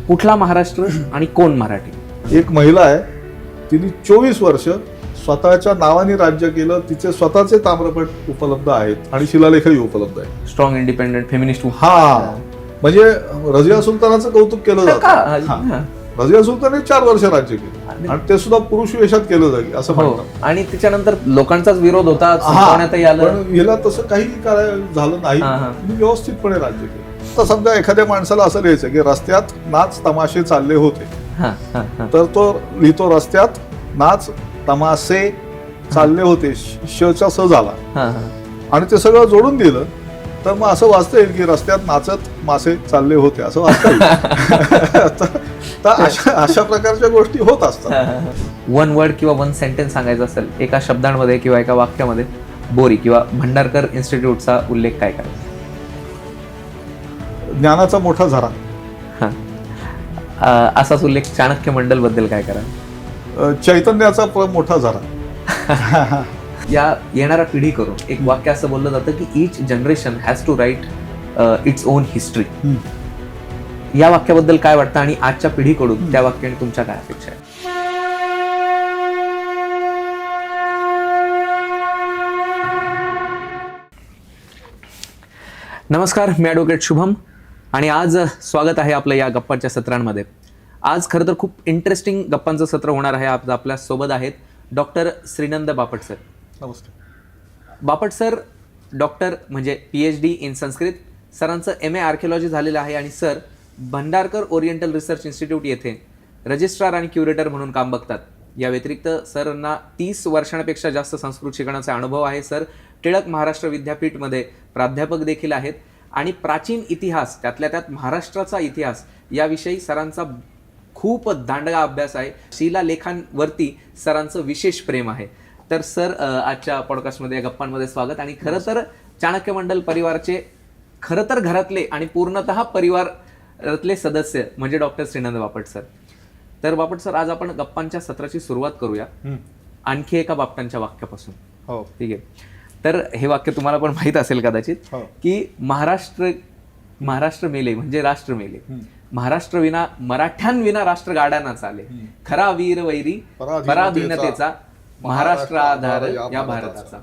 कुठला महाराष्ट्र आणि कोण मराठी? एक महिला आहे, तिने 24 वर्ष स्वतःच्या नावाने राज्य केलं. तिचे स्वतःचे ताम्रपट उपलब्ध आहेत आणि शिलालेखही उपलब्ध आहे. Strong independent feminist. हा, म्हणजे रजिया सुलतानाचं कौतुक केलं जातं. रजिया सुलतानने 4 वर्ष राज्य केलं आणि ते सुद्धा पुरुष वेशात केलं जाईल असं म्हणतात. आणि त्याच्यानंतर लोकांचाच विरोध होता, संपवण्यातही आलं. पण हिला तसं काही झालं नाही. तिने व्यवस्थितपणे राज्य केलं. तर समजा एखाद्या माणसाला असं लिहायचं की रस्त्यात नाच तमाशे चालले होते, तर तो लिहितो रस्त्यात नाच तमाशे चालले होते, शचा स झाला आणि ते सगळं जोडून दिलं तर मग असं वाचता येईल की रस्त्यात नाचत मासे चालले होते असं वाचता येईल. तर अशा प्रकारच्या गोष्टी होत असतात. वन वर्ड किंवा वन सेंटेन्स सांगायचं असेल एका शब्दांमध्ये किंवा एका वाक्यामध्ये, बोरी किंवा भंडारकर इन्स्टिट्यूटचा उल्लेख काय करायचा? ज्ञानाचा मोठा झरा. असाच उल्लेख चाणक्य मंडल बद्दल काय करा? चैतन्याचा मोठा झरा. या येणाऱ्या पिढी करून एक वाक्य असं बोललं जातं की each generation has to write its own history. या वाक्याबद्दल काय वाटतं आणि आजच्या पिढीकडून त्या वाक्याने तुमच्या काय अपेक्षा आहे? नमस्कार, मी ॲडव्होकेट शुभम आणि आज स्वागत आहे आपलं या गप्पांच्या सत्रांमध्ये. आज खरं तर खूप इंटरेस्टिंग गप्पांचं सत्र होणार आहे. आज आपल्या सोबत आहेत डॉक्टर श्रीनंद बापट सर. नमस्कार. बापट सर डॉक्टर म्हणजे PhD इन संस्कृत. सरांचं MA आर्किओलॉजी झालेलं आहे आणि sir Bhandarkar oriental research institute येथे रजिस्ट्रार आणि क्युरेटर म्हणून काम बघतात. या व्यतिरिक्त सरांना 30 वर्षांपेक्षा जास्त संस्कृत शिकण्याचा अनुभव आहे. सर टिळक महाराष्ट्र विद्यापीठमध्ये प्राध्यापक देखील आहेत आणि प्राचीन इतिहास, त्यातल्या त्यात महाराष्ट्राचा इतिहास याविषयी सरांचा खूप दांडगा अभ्यास आहे. शिलालेखांवरती सरांचं विशेष प्रेम आहे. तर सर आजच्या पॉडकास्टमध्ये या गप्पांमध्ये स्वागत. आणि खरं तर चाणक्य मंडल परिवारचे खरं तर घरातले आणि पूर्णतः परिवारातले सदस्य म्हणजे डॉक्टर श्रीनंद बापट सर. तर बापट सर, आज आपण गप्पांच्या सत्राची सुरुवात करूया आणखी एका बापटांच्या वाक्यापासून. हो, ठीक आहे. तर हे वाक्य तुम्हाला पण माहित असेल कदाचित की महाराष्ट्र मेले म्हणजे राष्ट्र मेले, महाराष्ट्र विना मराठ्यांविना राष्ट्र गाड्यांना चाले, खरा वीर वैरी पराधीनतेचा महाराष्ट्र आधार या भारताचा.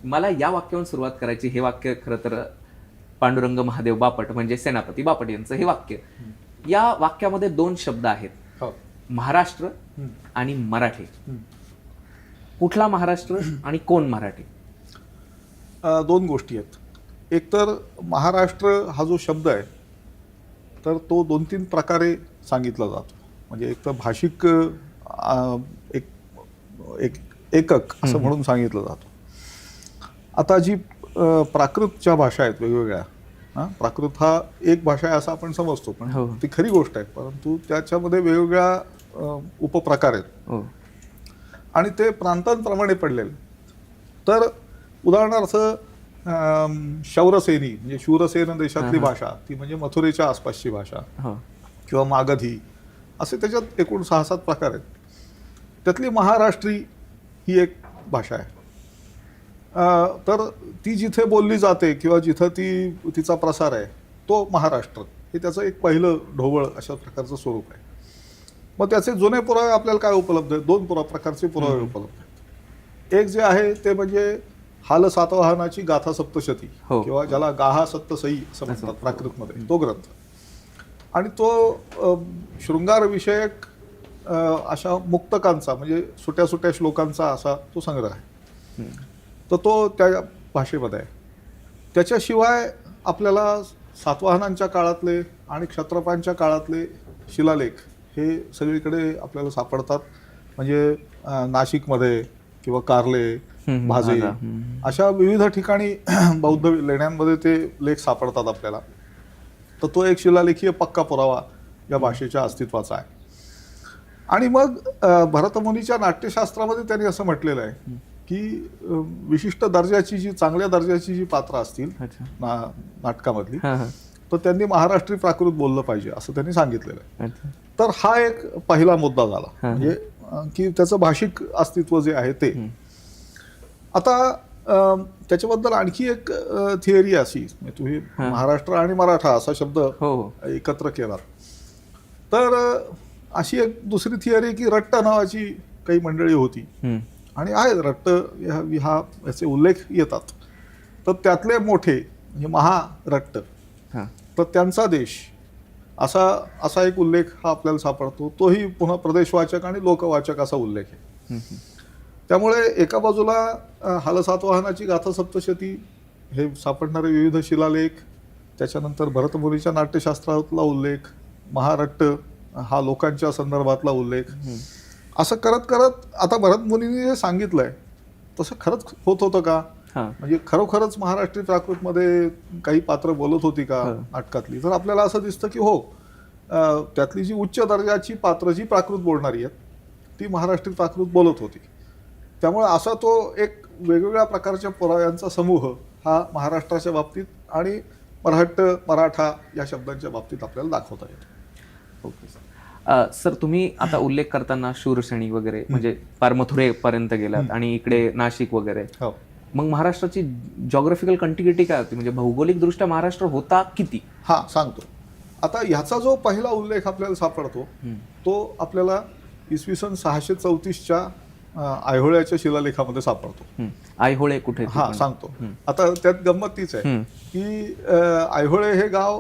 मला या वाक्यावरून सुरुवात करायची. हे वाक्य खरं तर पांडुरंग महादेव बापट म्हणजे सेनापती बापट यांचं हे वाक्य. या वाक्यामध्ये 2 शब्द आहेत, महाराष्ट्र आणि मराठी. कुठला महाराष्ट्र आणि कोण मराठी? 2 गोष्टी आहेत. एक तर महाराष्ट्र हा जो शब्द आहे तर तो 2-3 प्रकारे सांगितला जातो. म्हणजे एक तर भाषिक एक एकक असं म्हणून सांगितलं जातो. आता जी प्राकृतच्या भाषा आहेत वेगवेगळ्या, प्राकृत हा एक भाषा आहे असं आपण समजतो, पण ती खरी गोष्ट आहे. परंतु त्याच्यामध्ये वेगवेगळ्या उपप्रकार आहेत आणि ते प्रांतांप्रमाणे पडलेले. तर उदाहरणार्थ शौरसेनी म्हणजे शूरसेन देशातली भाषा, ती म्हणजे मथुरेच्या आसपासची भाषा, किंवा मागधी, असे त्याच्यात एकूण 6-7 प्रकार आहेत. त्यातली महाराष्ट्री ही एक भाषा आहे. तर ती जिथे बोलली जाते किंवा जिथं तिचा प्रसार आहे तो महाराष्ट्र, हे त्याचं एक पहिलं ढोबळ अशा प्रकारचं स्वरूप आहे. मग त्याचे जुने पुरावे आपल्याला काय उपलब्ध आहेत? 2 प्रकारचे पुरावे उपलब्ध आहेत. एक जे आहे ते म्हणजे हाल सातवाहनाची गाथा सप्तशती किंवा ज्याला गाहा सप्तसई असं म्हणतात प्राकृतमध्ये, तो ग्रंथ. आणि तो शृंगार विषयक अशा मुक्तकांचा म्हणजे सुट्या सुट्या श्लोकांचा असा तो संग्रह आहे. तर तो त्या भाषेमध्ये आहे. त्याच्याशिवाय आपल्याला सातवाहनांच्या काळातले आणि क्षत्रपांच्या काळातले शिलालेख हे सगळीकडे आपल्याला सापडतात. म्हणजे नाशिकमध्ये किंवा कार्ले, भाजे अशा विविध ठिकाणी बौद्ध लेण्यांमध्ये ते लेख सापडतात आपल्याला. तर तो एक शिलालेखीय पक्का पुरावा या भाषेच्या अस्तित्वाचा आहे. आणि मग भरतमुनीच्या नाट्यशास्त्रामध्ये त्यांनी असं म्हटलेलं आहे की विशिष्ट दर्जाची जी चांगल्या दर्जाची जी पात्र असतील नाटकामधली, तर त्यांनी महाराष्ट्री प्राकृत बोललं पाहिजे असं त्यांनी सांगितलेलं आहे. तर हा एक पहिला मुद्दा झाला, म्हणजे की त्याचं भाषिक अस्तित्व जे आहे ते. आता त्याच्याबद्दल आणखी एक थिअरी अशी, तुम्ही महाराष्ट्र आणि मराठा असा शब्द एकत्र केला तर अशी एक दुसरी थिअरी की रट्ट नावाची काही मंडळी होती आणि आहेत रट्ट याचे उल्लेख येतात. तर त्यातले मोठे म्हणजे महारट्ट, तर त्यांचा देश असा एक उल्लेख हा आपल्याला सापडतो. तोही पुन्हा प्रदेशवाचक आणि लोकवाचक असा उल्लेख आहे. त्यामुळे एका बाजूला हालसातवाहनाची गाथा सप्तशती हे सापडणारे विविध शिलालेख, त्याच्यानंतर भरतमुनीच्या नाट्यशास्त्रातला उल्लेख, महारट्ट हा लोकांच्या संदर्भातला उल्लेख, असं करत करत आता भरतमुनीने जे सांगितलंय तसं खरंच होत होतं का? म्हणजे खरोखरच महाराष्ट्री प्राकृतमध्ये काही पात्र बोलत होती का नाटकातली? तर आपल्याला असं दिसतं की हो, त्यातली जी उच्च दर्जाची पात्र जी प्राकृत बोलणारी आहेत ती महाराष्ट्री प्राकृत बोलत होती. त्यामुळे असा तो एक वेगवेगळ्या प्रकारच्या पुराव्यांचा समूह हा महाराष्ट्राच्या बाबतीत आणि मराठ्ठ, मराठा या शब्दांच्या बाबतीत आपल्याला दाखवता येतो. ओके सर, तुम्ही आता उल्लेख करताना शूरसेनी वगैरे म्हणजे फार मथुरेपर्यंत गेलात आणि इकडे नाशिक वगैरे, मग महाराष्ट्राची जॉग्राफिकल कंटिन्युटी काय होती? म्हणजे भौगोलिक दृष्ट्या महाराष्ट्र होता किती? हा सांगतो. आता ह्याचा जो पहिला उल्लेख आपल्याला सापडतो तो आपल्याला इसवी सन 634च्या ऐहोळ्याच्या शिलालेखामध्ये सापडतो. ऐहोळे कुठे? हा सांगतो. आता त्यात गंमत तीच आहे की ऐहोळे हे गाव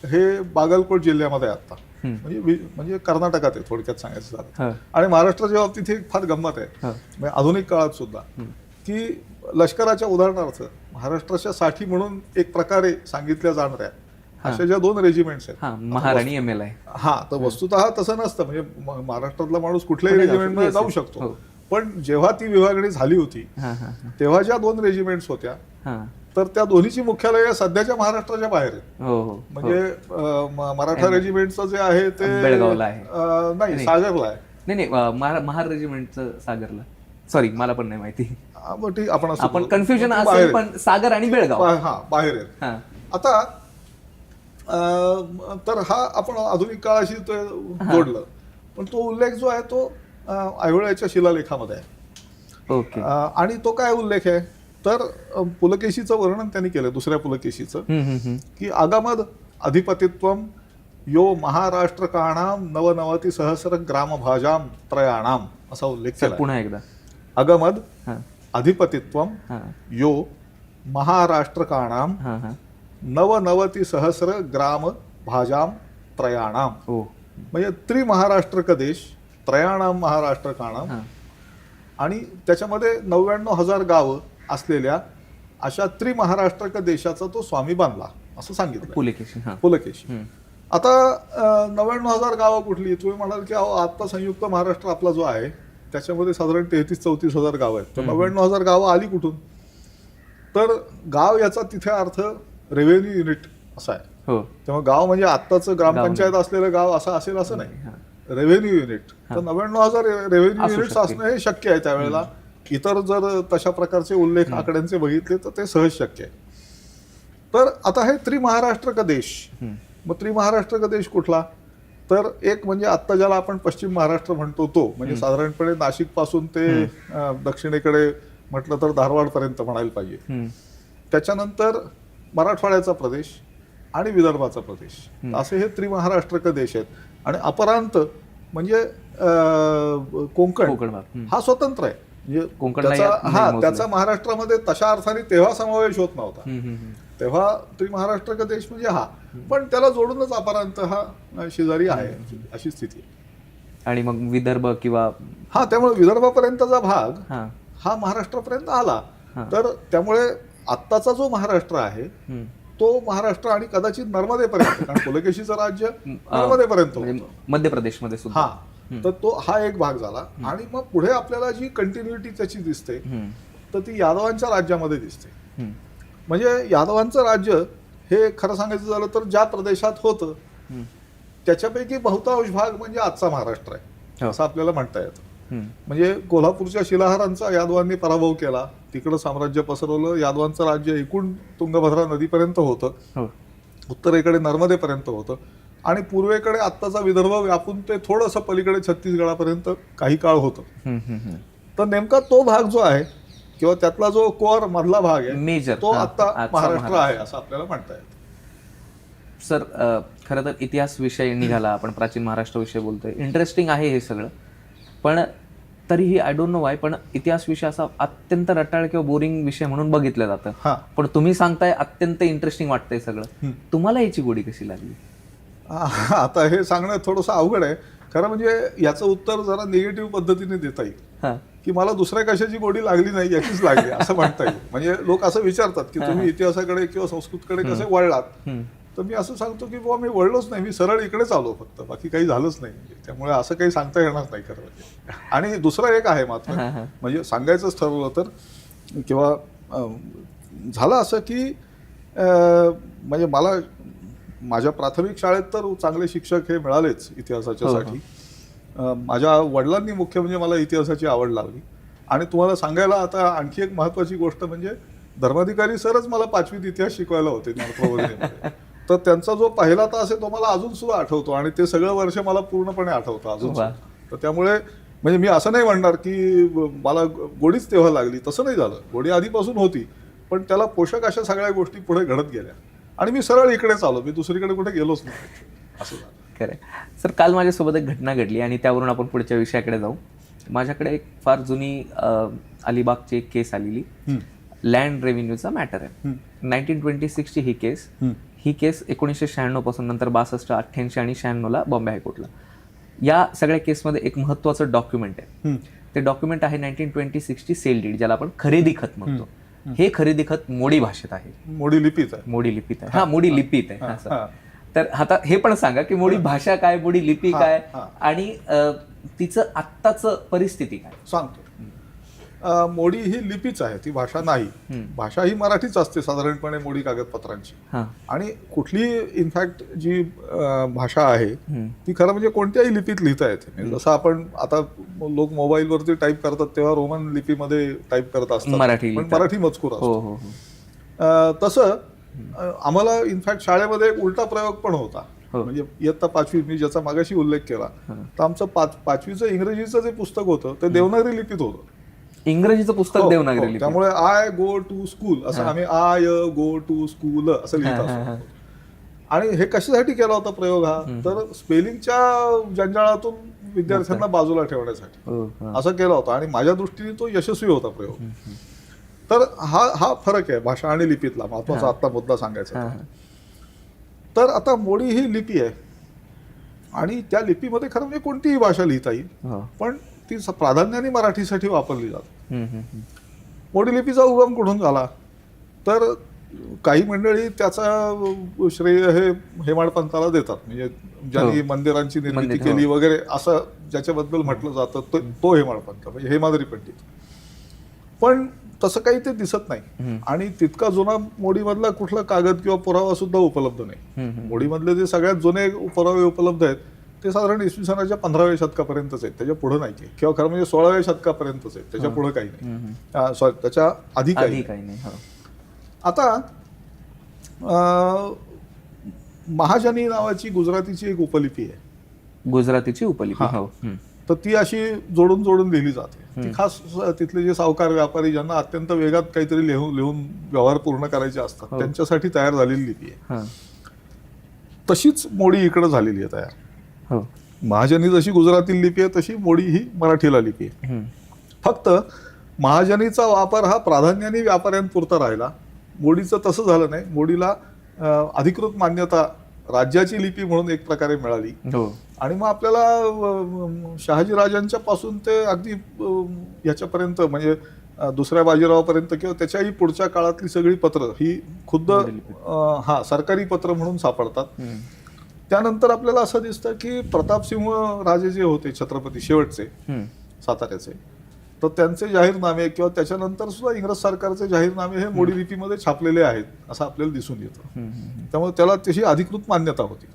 हे बागलकोट जिल्ह्यामध्ये आता म्हणजे कर्नाटकात आहे थोडक्यात सांगायचं झालं. आणि महाराष्ट्राच्या बाबतीत एक फार गंमत आहे म्हणजे आधुनिक काळात सुद्धा की लष्कराच्या उदाहरणार्थ महाराष्ट्राच्या साठी म्हणून एक प्रकारे सांगितल्या जाणाऱ्या अशा ज्या 2 रेजिमेंट्स आहेत, महाराणी ML आहे. हा, तर वस्तुतः तसं नसतं. म्हणजे महाराष्ट्रातला माणूस कुठल्याही रेजिमेंटमध्ये जाऊ शकतो. पण जेव्हा ती विभागणी झाली होती तेव्हा ज्या 2 रेजिमेंट्स होत्या तर त्या दोन्हीची मुख्यालय सध्याच्या महाराष्ट्राच्या बाहेर आहेत. म्हणजे मराठा रेजिमेंटचं जे आहे ते बेळगावला आहे, नाही सागरला आहे. नाही महार रेजिमेंटचं सागरला, सॉरी मला पण नाही माहिती. ठीक, आपण कन्फ्युजन असेल पण सागर आणि बेळगाव बाहेर आहेत. आता तर हा आपण आधुनिक काळाशी जोडलं, पण तो उल्लेख जो आहे तो ऐहोळ्याच्या शिलालेखामध्ये आहे. ओके. आणि तो काय उल्लेख आहे तर पुलकेशीचं वर्णन त्यांनी केलं, दुसऱ्या पुलकेशीचं, की आगमद अधिपतित्वम यो महाराष्ट्रकाणाम नवनवति सहस्र ग्रामभाजाम त्रयाणाम असा उल्लेख केला. पुन्हा एकदा. आगमद अधिपतित्वम यो महाराष्ट्रकाणाम नवनवति सहस्र ग्राम भाजाम त्रयाणाम. म्हणजे त्रिमहाराष्ट्रक देश, त्रयाणाम महाराष्ट्रकाणाम, आणि त्याच्यामध्ये 99,000 गावं असलेल्या अशा त्रिमहाराष्ट्रक देशाचा तो स्वामी बांधला असं सांगितलं पुलकेशी. आता 99,000 गावं कुठली? तुम्ही म्हणाल की आता संयुक्त महाराष्ट्र आपला जो आहे त्याच्यामध्ये साधारण 33-34,000 गावं आहेत, तर 99,000 गावं आली कुठून? तर गाव याचा तिथे अर्थ रेव्हेन्यू युनिट असा आहे. तेव्हा गाव म्हणजे आत्ताचं ग्रामपंचायत असलेलं गाव असं असेल असं नाही, रेव्हेन्यू युनिट. तर 99,000 रेव्हेन्यू युनिट्स असणं हे शक्य आहे त्यावेळेला. इतर जर तशा प्रकारचे उल्लेख आकड्यांचे बघितले तर ते सहज शक्य आहे. तर आता हे त्रिमहाराष्ट्रक देश, मग त्रिमहाराष्ट्रक देश कुठला? तर एक म्हणजे आत्ता ज्याला आपण पश्चिम महाराष्ट्र म्हणतो तो, म्हणजे साधारणपणे नाशिक पासून ते दक्षिणेकडे म्हटलं तर धारवाड पर्यंत म्हणायला पाहिजे. त्याच्यानंतर मराठवाड्याचा प्रदेश आणि विदर्भाचा प्रदेश, असे हे त्रिमहाराष्ट्रक देश आहेत. आणि अपरांत म्हणजे कोकण हा स्वतंत्र आहे. म्हणजे त्याचा महाराष्ट्रामध्ये तशा अर्थाने तेव्हा समावेश होत नव्हता. तेव्हा त्रिमहाराष्ट्रक देश म्हणजे हा, पण त्याला जोडूनच अपरांत हा शेजारी आहे अशी स्थिती. आणि मग विदर्भ किंवा त्यामुळे विदर्भापर्यंतचा भाग हा महाराष्ट्रापर्यंत आला. तर त्यामुळे आत्ताचा जो महाराष्ट्र आहे तो महाराष्ट्र आणि कदाचित नर्मदेपर्यंत, कारण पुलकेशीचं राज्य नर्मदेपर्यंत होतं, मध्य प्रदेशमध्ये सुद्धा. तर तो हा एक भाग झाला. आणि मग पुढे आपल्याला जी कंटिन्युटी त्याची दिसते तर ती यादवांच्या राज्यामध्ये दिसते. म्हणजे यादवांचं राज्य हे खरं सांगायचं झालं तर ज्या प्रदेशात होतं त्याच्यापैकी बहुतांश भाग म्हणजे आजचा महाराष्ट्र आहे असं आपल्याला म्हणता येतं. म्हणजे कोल्हापूरच्या शिलाहारांचा यादवांनी पराभव केला, तिकडं साम्राज्य पसरवलं. यादवांचं राज्य एकूण तुंगभद्रा नदीपर्यंत होतं, उत्तरेकडे नर्मदेपर्यंत होतं, आणि पूर्वेकडे आत्ताचा विदर्भ व्यापून ते थोडंसं पलीकडे छत्तीसगडापर्यंत काही काळ होतं. तर नेमका तो भाग जो आहे किंवा त्यातला जो कोअर मधला भाग आहे मेजर तो आता महाराष्ट्र आहे असं आपल्याला म्हणता येतं. सर खरं तर इतिहास विषय निघाला, आपण प्राचीन महाराष्ट्र विषय बोलतोय, इंटरेस्टिंग आहे हे सगळं, पण तरीही आय डोंट नो वाय, पण इतिहास विषय असा अत्यंत रटाळ किंवा बोरिंग विषय म्हणून बघितलं जातं. पण तुम्ही सांगताय अत्यंत इंटरेस्टिंग वाटतंय सगळं. तुम्हाला याची गोडी कशी लागली? आता हे सांगणं थोडंसं अवघड आहे खरं. म्हणजे याचं उत्तर जरा निगेटिव्ह पद्धतीने देता येईल की मला दुसऱ्या कशाची गोडी लागली नाही, याचीच लागली असं म्हणता येईल. म्हणजे लोक असं विचारतात की तुम्ही इतिहासाकडे किंवा संस्कृतकडे कसे वळलात, तर मी असं सांगतो की बुवा मी वळलोच नाही, मी सरळ इकडेच आलो, फक्त बाकी काही झालंच नाही. त्यामुळे असं काही सांगता येणार नाही खरं म्हणजे. आणि दुसरं एक आहे मात्र, म्हणजे सांगायचंच ठरवलं तर, किंवा झालं असं की म्हणजे मला माझ्या प्राथमिक शाळेत तर चांगले शिक्षक हे मिळालेच इतिहासाच्यासाठी. माझ्या वडिलांनी मुख्य म्हणजे मला इतिहासाची आवड लागली. आणि तुम्हाला सांगायला आता आणखी एक महत्त्वाची गोष्ट म्हणजे धर्माधिकारी सरच मला 5वीत इतिहास शिकवायला होते नॉर्थप्रबोधिनीमध्ये. तर त्यांचा जो पहिला तास आहे तो मला अजून सुद्धा आठवतो आणि ते सगळं वर्ष मला पूर्णपणे आठवतं अजून. तर त्यामुळे म्हणजे मी असं नाही म्हणणार की मला गोडीच तेव्हा लागली, तसं नाही झालं. गोडी आधीपासून होती, पण त्याला पोषक अशा सगळ्या गोष्टी पुढे घडत गेल्या आणि मी सरळ इकडेच आलो, मी दुसरीकडे कुठे गेलोच नाही, असं झालं. खरं सर, काल माझ्यासोबत एक घटना घडली आणि त्यावरून आपण पुढच्या विषयाकडे जाऊ. माझ्याकडे एक फार जुनी अलिबागची एक केस आलेली, लँड रेव्हेन्यूचा मॅटर आहे. 1926ची ही केस 1996 पासून नंतर 62, 88 आणि 96ला बॉम्बे हायकोर्टला. या सगळ्या केसमध्ये एक महत्त्वाचं डॉक्युमेंट आहे. ते डॉक्युमेंट आहे 1926ची सेल डीड, ज्याला आपण खरेदी खत म्हणतो. हे खरेदी खत मोडी भाषेत आहे, मोडी लिपीत आहे. मोडी लिपीत आहे. मोडी लिपीत आहे. तर आता हे पण सांगा की मोडी भाषा काय, मोडी लिपी काय, आणि तिचं आत्ताचं परिस्थिती काय सांगतो. मोडी ही लिपीच आहे, ती भाषा नाही. भाषा ही मराठीच असते साधारणपणे मोडी कागदपत्रांची. आणि कुठली इनफॅक्ट जी भाषा आहे ती खरं म्हणजे कोणत्याही लिपीत लिहिता येते. जसं आपण आता लोक मोबाईलवरती टाईप करतात तेव्हा रोमन लिपीमध्ये टाईप करत असतात, पण मराठी मजकूर असतो. तसं आम्हाला इनफॅक्ट शाळेमध्ये एक उलटा प्रयोग पण होता. म्हणजे इयत्ता 5वी मी ज्याचा मागाशी उल्लेख केला, तर आमचं 5वीचं इंग्रजीचं जे पुस्तक होतं ते देवनागरी लिपीत होतं. इंग्रजीचं पुस्तक देवनागरी लिपी. त्यामुळे आय गो टू स्कूल असं आम्ही आय गो टू स्कूल असं लिहित असतो. आणि हे कशासाठी केला होता प्रयोग हा, तर स्पेलिंगच्या जंजाळातून विद्यार्थ्यांना बाजूला ठेवण्यासाठी असं केला होता. आणि माझ्या दृष्टीने तो यशस्वी होता प्रयोग. तर हा फरक आहे भाषा आणि लिपीतला, महत्वाचा आता मुद्दा सांगायचा. तर आता मोडी ही लिपी आहे आणि त्या लिपीमध्ये खरं म्हणजे कोणतीही भाषा लिहिता येईल, पण ती प्राधान्याने मराठीसाठी वापरली जाते. मोडी लिपीचा उगम कुठून झाला, तर काही मंडळी त्याचा श्रेय हे हेमाडपंताला देतात. म्हणजे ज्यांनी मंदिरांची निर्मिती केली वगैरे असं ज्याच्याबद्दल म्हटलं जातं तो हेमाडपंत म्हणजे हेमाद्री पंडित. पण तसं काही ते दिसत नाही. आणि तितका जुना मोडीमधला कुठला कागद किंवा पुरावा सुद्धा उपलब्ध नाही. मोडीमधले जे सगळ्यात जुने पुरावे उपलब्ध आहेत ते साधारण इसवी सनाच्या 15व्या शतकापर्यंतच आहेत, त्याच्या पुढे नाही. किंवा खरं म्हणजे 16व्या शतकापर्यंतच आहेत, त्याच्या पुढे काही नाही. सॉरी, त्याच्या आधी काही नाही. आता महाजनी नावाची गुजरातीची एक उपलिपी आहे. गुजरातीची उपलिपी, तर ती अशी जोडून जोडून लिहिली जाते. ती खास तिथले जे सावकार व्यापारी ज्यांना अत्यंत वेगात काहीतरी लिहून व्यवहार पूर्ण करायचे असतात त्यांच्यासाठी तयार झालेली लिपी आहे. तशीच मोडी इकडे झालेली आहे तयार. महाजनी जशी गुजराती लिपी आहे तशी मोडी ही मराठीला लिपी आहे. फक्त महाजनीचा वापर हा प्राधान्याने व्यापाऱ्यांपुरता राहिला. मोडीचं तसं झालं नाही. मोडीला अधिकृत मान्यता राज्याची लिपी म्हणून एक प्रकारे मिळाली. आणि मग आपल्याला शहाजी राजांच्या पासून ते अगदी ह्याच्यापर्यंत म्हणजे दुसऱ्या बाजीरावापर्यंत किंवा त्याच्याही पुढच्या काळातली सगळी पत्र ही खुद्द सरकारी पत्र म्हणून सापडतात. त्यानंतर आपल्याला असं दिसतं की प्रतापसिंह राजे जे होते छत्रपती शेवटचे साताऱ्याचे, तर त्यांचे जाहीरनामे किंवा त्याच्यानंतर सुद्धा इंग्रज सरकारचे जाहीरनामे हे मोडी लिपीमध्ये छापलेले आहेत असं आपल्याला दिसून येतं. त्यामुळे त्याला तशी अधिकृत मान्यता होती.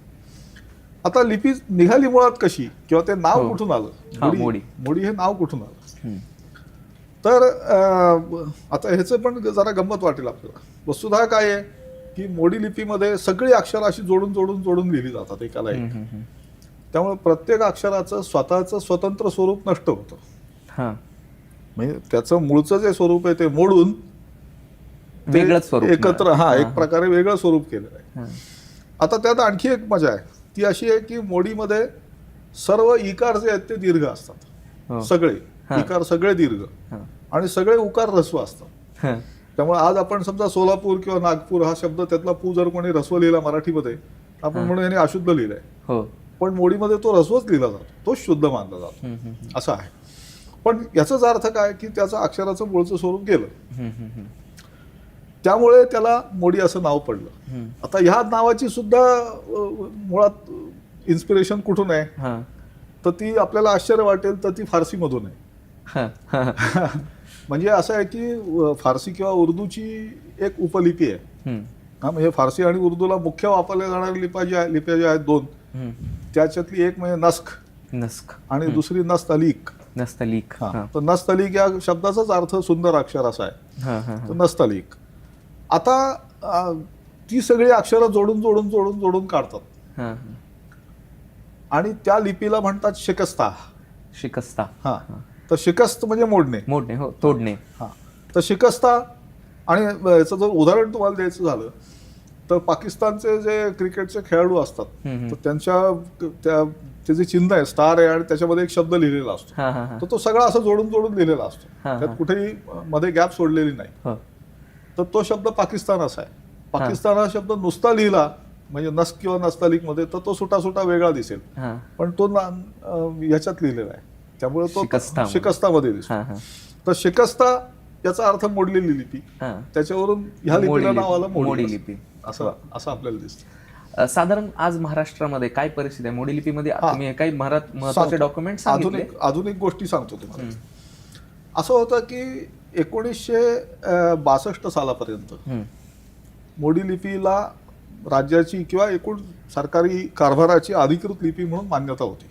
आता लिपी निघाली मुळात कशी किंवा ते नाव कुठून आलं, मोडी हे नाव कुठून आलं, तर आता ह्याचं पण जरा गंमत वाटेल आपल्याला. वस्तुतः काय आहे की मोडी लिपीमध्ये सगळी अक्षर अशी जोडून जोडून जोडून लिहिली जातात एकाला एक. त्यामुळे प्रत्येक अक्षराचं स्वतःचं स्वतंत्र स्वरूप नष्ट होतं. म्हणजे त्याचं मूळचं जे स्वरूप आहे ते मोडून वेगळंच स्वरूप एकत्र एक प्रकारे वेगळं स्वरूप केलेलं आहे. आता त्यात आणखी एक मजा आहे, ती अशी आहे की मोडीमध्ये सर्व इकार जे आहेत ते दीर्घ असतात. हो. सगळे इकार सगळे दीर्घ हा. आणि सगळे उकार ऱ्हस्व असतात. हा. त्यामुळे आज आपण समजा सोलापूर किंवा नागपूर हा शब्द त्यातला पू जर कोणी ऱ्हस्व लिहिला मराठीमध्ये, आपण म्हणून याने अशुद्ध लिहिलंय. हो. पण मोडीमध्ये तो ऱ्हस्वच लिहिला जातो, तोच शुद्ध मानला जातो. असं आहे. पण याचाच अर्थ काय की त्याचं अक्षराचं मूळचं स्वरूप गेलं, त्यामुळे त्याला मोडी असं नाव पडलं. आता ह्या नावाची सुद्धा मुळात इन्स्पिरेशन कुठून आहे, हा. तर ती आपल्याला आश्चर्य वाटेल, तर ती फारसी मधून आहे. हा. म्हणजे असं आहे की फारसी किंवा उर्दूची एक उपलिपी आहे. हा, म्हणजे फारसी आणि उर्दूला मुख्य वापरल्या जाणाऱ्या लिप्या ज्या आहेत दोन, त्याच्यातली एक म्हणजे नस्ख आणि दुसरी नस्तलीक. नस्तलीक. तर नस्तलीक या शब्दाचाच अर्थ सुंदर अक्षर असा आहे. तर नस्तलीक. आता ती सगळी अक्षरं जोडून जोडून जोडून जोडून काढतात आणि त्या लिपीला म्हणतात शिकस्ता. शिकस्ता. हा. तर शिकस्त म्हणजे मोडणे. मोडणे. हो, तोडणे. हा. तर शिकस्ता. आणि याचं जर उदाहरण तुम्हाला द्यायचं झालं तर पाकिस्तानचे जे क्रिकेटचे खेळाडू असतात, तर त्यांच्या ते जे चिन्ह आहे, स्टार आहे, आणि त्याच्यामध्ये एक शब्द लिहिलेला असतो. तर तो सगळा असं जोडून जोडून लिहिलेला असतो, त्यात कुठेही मध्ये गॅप सोडलेली नाही. तर तो शब्द पाकिस्तान असा आहे. पाकिस्तान हा शब्द नुसता लिहिला म्हणजे नस्क किंवा नस्तालिक मध्ये, तर तो सुटा सुटा वेगळा दिसेल, पण तो याच्यात लिहिलेला आहे, त्यामुळे तो शिकस्तामध्ये दिसतो. तर शिकस्ता याचा अर्थ मोडलेली लिपी, त्याच्यावरून ह्या लिपीला नाव आलं मोडी लिपी, असं आपल्याला दिसतं. साधारण आज महाराष्ट्रामध्ये काय परिस्थिती आहे मोडी लिपीमध्ये? तुम्ही काही महत्त्वाचे डॉक्युमेंट सांगितले. आधुनिक गोष्टी सांगतो तुम्हाला. असं होतं की 1962 सालापर्यंत मोडी लिपीला राज्याची किंवा एकूण सरकारी कारभाराची अधिकृत लिपी म्हणून मान्यता होती.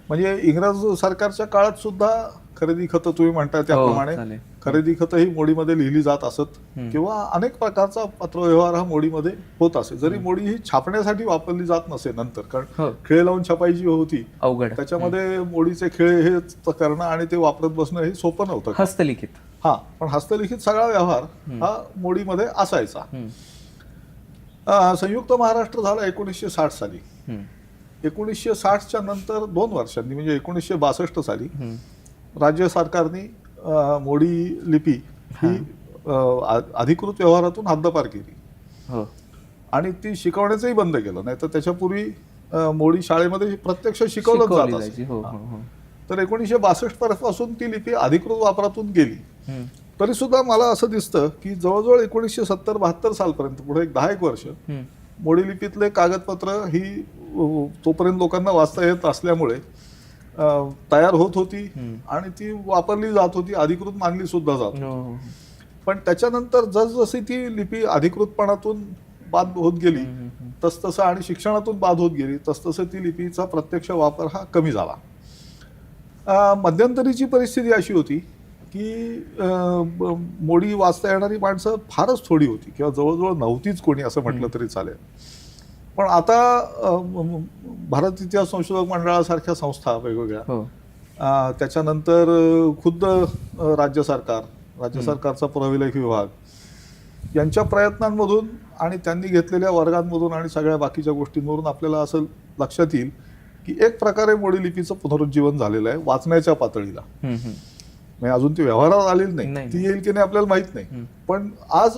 म्हणजे इंग्रज सरकारच्या काळात सुद्धा खरेदी खतं तुम्ही म्हणताय त्याप्रमाणे खरेदी खतं ही मोडीमध्ये लिहिली जात असत, किंवा अनेक प्रकारचा पत्रव्यवहार हा मोडीमध्ये होत असे. जरी मोडी ही छापण्यासाठी वापरली जात नसे नंतर, कारण खिळे लावून छापाई जी होती अवघड, त्याच्यामध्ये मोडीचे खिळे हे करणं आणि ते वापरत बसणं हे सोपं नव्हतं. हस्तलिखित. हा, पण हस्तलिखित सगळा व्यवहार हा मोडीमध्ये असायचा. संयुक्त महाराष्ट्र झाला 1960 साली. 1960च्या नंतर 2 वर्षांनी म्हणजे 1962 साली राज्य सरकारने मोडी लिपी ही अधिकृत व्यवहारातून हद्दपार केली आणि ती शिकवण्याचंही बंद केलं. नाही तर त्याच्यापूर्वी मोडी शाळेमध्ये प्रत्यक्ष शिकवलं जात असे. तर 1962 पासून ती लिपी अधिकृत वापरातून गेली. तरी सुद्धा मला असं दिसतं की जवळजवळ 1970-72 सालपर्यंत, पुढे एक 10 वर्ष, मोडी लिपीतले कागदपत्र ही तोपर्यंत लोकांना वाचता येत असल्यामुळे तयार होत होती आणि ती वापरली जात होती, अधिकृत मानली सुद्धा जात होती. पण त्याच्यानंतर जसजशी ती लिपी अधिकृतपणातून बाद होत गेली तसतसं आणि शिक्षणातून बाद होत गेली तसतसं ती लिपीचा प्रत्यक्ष वापर हा कमी झाला. मध्यंतरीची परिस्थिती अशी होती की मोडी वाचता येणारी माणसं फारच थोडी होती किंवा जवळजवळ नव्हतीच कोणी असं म्हटलं तरी चालेल. पण आता भारत इतिहास संशोधक मंडळासारख्या संस्था वेगवेगळ्या, त्याच्यानंतर खुद्द राज्य सरकारचा पुराविलेख विभाग यांच्या प्रयत्नांमधून आणि त्यांनी घेतलेल्या वर्गांमधून आणि सगळ्या बाकीच्या गोष्टींवरून आपल्याला असं लक्षात येईल की एक प्रकारे मोडी लिपीचं पुनरुज्जीवन झालेलं आहे वाचण्याच्या पातळीला. म्हणजे अजून ती व्यवहारात आलेली नाही, ती येईल की नाही आपल्याला माहित नाही. पण आज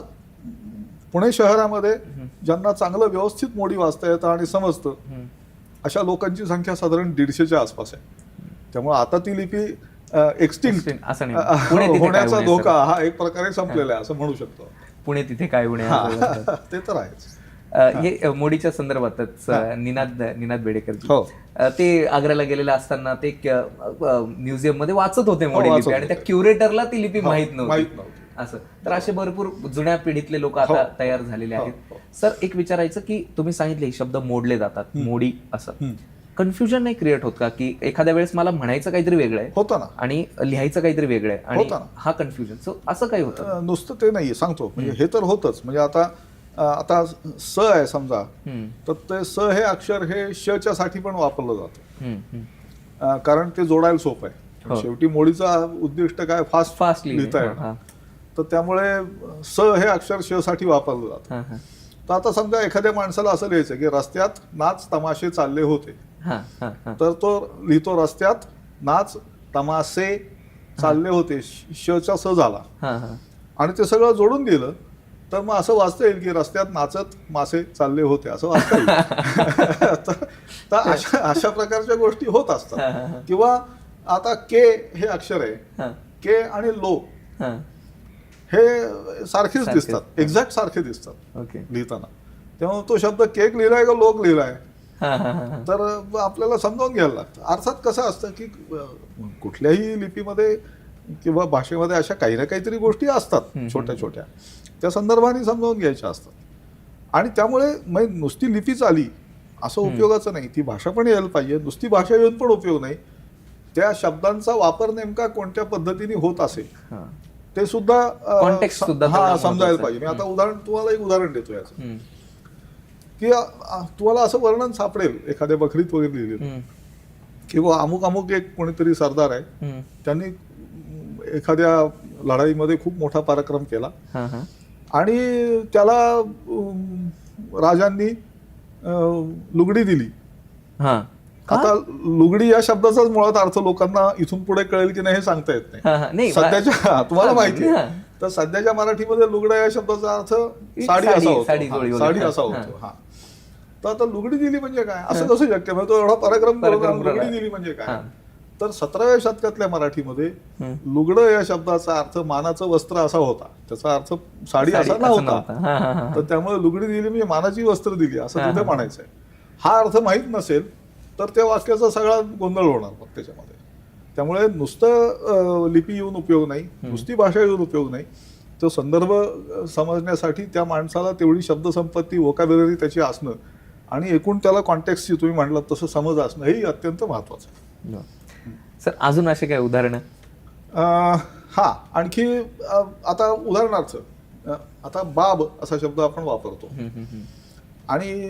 पुणे शहरामध्ये ज्यांना चांगलं व्यवस्थित मोडी वाचता येतं आणि समजतं अशा लोकांची संख्या साधारण 150च्या आसपास आहे. त्यामुळे आता ती लिपी एक्सटिंक्ट होण्याचा धोका हा एक प्रकारे संपलेला आहे असं म्हणू शकतो. पुणे तिथे काय होणे ते तर आहेच. हे मोडीच्या संदर्भातच निनाद बेडेकर ते आग्र्याला गेलेले असताना ते म्युझियम मध्ये वाचत होते मोडी लिपी आणि त्या क्युरेटरला ती लिपी माहित नव्हती असं. तर असे भरपूर जुन्या पिढीतले लोक आता तयार झालेले आहेत. सर, एक विचारायचं की तुम्ही सांगितले शब्द मोडले जातात, मोडी असं, कन्फ्युजन नाही क्रिएट होत का की एखाद्या वेळेस मला म्हणायचं काहीतरी वेगळं आहे होतं ना आणि लिहायचं काहीतरी वेगळं आहे आणि हा कन्फ्युजन असं काही होतं? नुसतं ते नाही सांगतो, म्हणजे हे तर होतच. म्हणजे आता स आहे समजा, तर ते स हे अक्षर हे श साठी पण वापरलं जातं कारण ते जोडायला सोपं आहे. शेवटी मोडीचा उद्दिष्ट काय फास्ट लिहिता येणं, तर त्यामुळे स हे अक्षर श साठी वापरलं जातं. तर आता समजा एखाद्या माणसाला असं लिहायचं की रस्त्यात नाच तमाशे चालले होते, हा हा हा तर तो लिहितो रस्त्यात नाच तमाशे चालले होते, शचा स झाला हा हा आणि ते सगळं जोडून दिलं तर मग असं वाचता येईल की रस्त्यात नाचत मासे चालले होते असं वाचता येईल. तर अशा प्रकारच्या गोष्टी होत असतात. किंवा आता के हे अक्षर आहे, हा के आणि लो हा हे सारखेच सारखेच. दिसतात, एक्झॅक्ट सारखे दिसतात ओके लिहिताना. तेव्हा तो शब्द केक लिहिलाय का लोक लिहिलाय, हा हा हा तर आपल्याला समजावून घ्यायला लागतं. अर्थात कसं असतं की कुठल्याही लिपीमध्ये किंवा भाषेमध्ये अशा काही ना काहीतरी गोष्टी असतात छोट्या छोट्या, त्या संदर्भाने समजावून घ्यायच्या असतात. आणि त्यामुळे मग नुसती लिपीच आली असं उपयोगाचं नाही, ती भाषा पण यायला पाहिजे. नुसती भाषा येऊन पण उपयोग नाही, त्या शब्दांचा वापर नेमका कोणत्या पद्धतीने होत असेल हा ते सुद्धा Context सुद्धा हा तेवढं समजायला महत्त्वाचं पाहिजे. मी आहे. आता तुम्हाला एक उदाहरण देतो याचं, हम्म, की तुम्हाला असं वर्णन सापडेल एखाद्या बकरीत वगैरे लिहिलेलं, हम्म, किंवा अमुक अमुक एक कोणीतरी सरदार आहे, हम्म, त्यांनी एखाद्या लढाईमध्ये खूप मोठा पराक्रम केला हा हा आणि त्याला राजांनी लुगडी दिली. हा का? आता लुगडी या शब्दाचाच मुळात अर्थ लोकांना इथून पुढे कळेल की नाही हे सांगता येत हा, हा. नाही. नाही, सध्याच्या तुम्हाला हा, माहिती हा. आहे, तर सध्याच्या मराठीमध्ये लुगडा या शब्दाचा अर्थ साडी साडी, असा होतो. साडी हा, जोडी वगैरे. साडी असा हा. होतो. हा, तर आता लुगडी दिली म्हणजे काय, असं कसं शक्य, म्हणजे तो एवढा पराक्रम करून पराक्रम लुगडी केला. दिली म्हणजे काय. हा. तर 17व्या शतकातल्या मराठीमध्ये हम्म. लुगडं या शब्दाचा अर्थ मानाचं वस्त्र असा होता, त्याचा अर्थ साडी असा असं नव्हता. नव्हता. हा, हा, हा. तर त्यामुळे लुगडी दिली म्हणजे मानाची वस्त्र दिली असं हा, तिथे हा. म्हणायचंय. हा अर्थ माहीत नसेल तर त्या वाक्याचा सगळा गोंधळ होणार मग त्याच्यामध्ये. त्यामुळे नुसतं लिपी येऊन उपयोग नाही, नुसती भाषा येऊन उपयोग नाही, तो संदर्भ समजण्यासाठी त्या माणसाला तेवढी शब्दसंपत्ती, वोकॅब्युलरी त्याची असणं आणि एकूण त्याला कॉन्टेक्स्टची तुम्ही म्हटलं तसं समज असणं हेही अत्यंत महत्वाचं आहे. सर अजून असे काय उदाहरणं? हा, आणखी आता उदाहरणार्थ आता बाब असा शब्द आपण वापरतो हम्म, हम्म, हम्म. आणि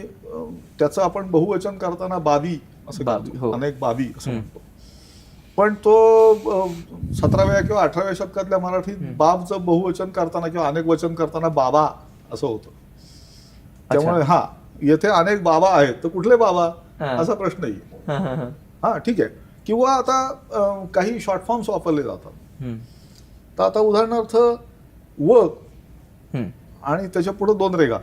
त्याचं आपण बहुवचन करताना बाबी असं बाबी, करतो, हो. अनेक बाबी असं म्हणतो. पण तो 17व्या किंवा 18व्या शतकातल्या मराठीत बाबचं बहुवचन करताना किंवा अनेक वचन करताना बाबा असं होतं. त्यामुळे हा येथे अनेक बाबा आहेत तर कुठले बाबा हा. असा प्रश्न येईल. हा, हा, हा. हा ठीक आहे. किंवा आता काही शॉर्ट फॉर्म्स वापरले जातात. हम्म, तर आता उदाहरणार्थ व हम्म. आणि त्याच्या पुढे 2 रेगा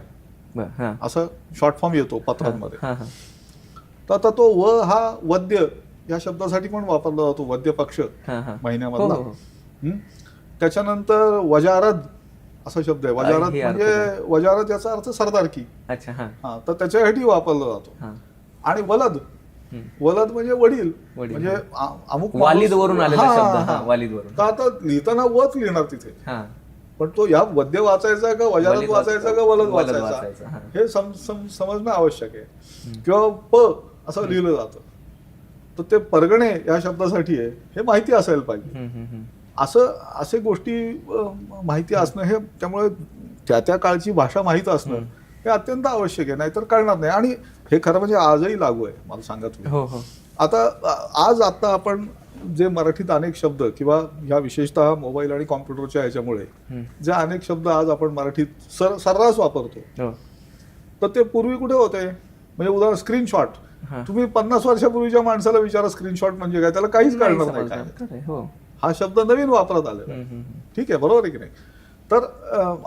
बरं, हा. असं शॉर्ट फॉर्म येतो पत्रांमध्ये. हा, हा. तर आता तो व हा वद्य या शब्दासाठी पण वापरला जातो, वद्य पक्ष हा, हा. महिन्यामधला. हो, हो, हो. हं? त्याच्यानंतर वजारद असा शब्द आहे. वजारद हे अर्थ म्हणजे वजारद याचा अर्थ सरदारकी. अच्छा, हा. हा, तर त्याच्यासाठी वापरला जातो. हा. आणि वलद, हम्म. वलद म्हणजे वडील, वडील. म्हणजे अमुक वालिद वरून माणूस- आलेला हा, शब्द, हा. हा, वालिद वरून. तर आता लिहिताना वच लिहिणार तिथे, हा. पण तो या वद्य वाचायचा का वजारद वलिद वाचायचा का वलद वलद वाचायचा वाचायचा, हा. हे समजणं आवश्यक आहे. किंवा प असं लिहिलं जातं, तर ते परगणे या शब्दासाठी आहे हे माहिती असायला पाहिजे. हम्म, हम्म, हम्म. असे गोष्टी माहिती असणं हे, त्यामुळे त्या काळची भाषा माहीत असणं हे अत्यंत आवश्यक आहे, नाहीतर कळणार नाही. आणि हे खरं म्हणजे आजही लागू आहे, मला सांगा तुम्ही. हो, हो. आता आपण जे मराठीत अनेक शब्द किंवा ह्या विशेषतः मोबाईल आणि कॉम्प्युटरच्या ह्याच्यामुळे हम्म. जे अनेक शब्द आज आपण मराठीत सर्रास वापरतो, हो. तर ते पूर्वी कुठे होते. म्हणजे उदाहरण स्क्रीनशॉट, हा. तुम्ही 50 वर्षापूर्वीच्या माणसाला विचारा स्क्रीनशॉट म्हणजे काय, त्याला काहीच कळणार नाही समजणार. काय. खरं आहे, हो. हा शब्द नवीन वापरात आलेला आहे. हम्म, हम्म. ठीक आहे, बरोबर आहे की नाही. तर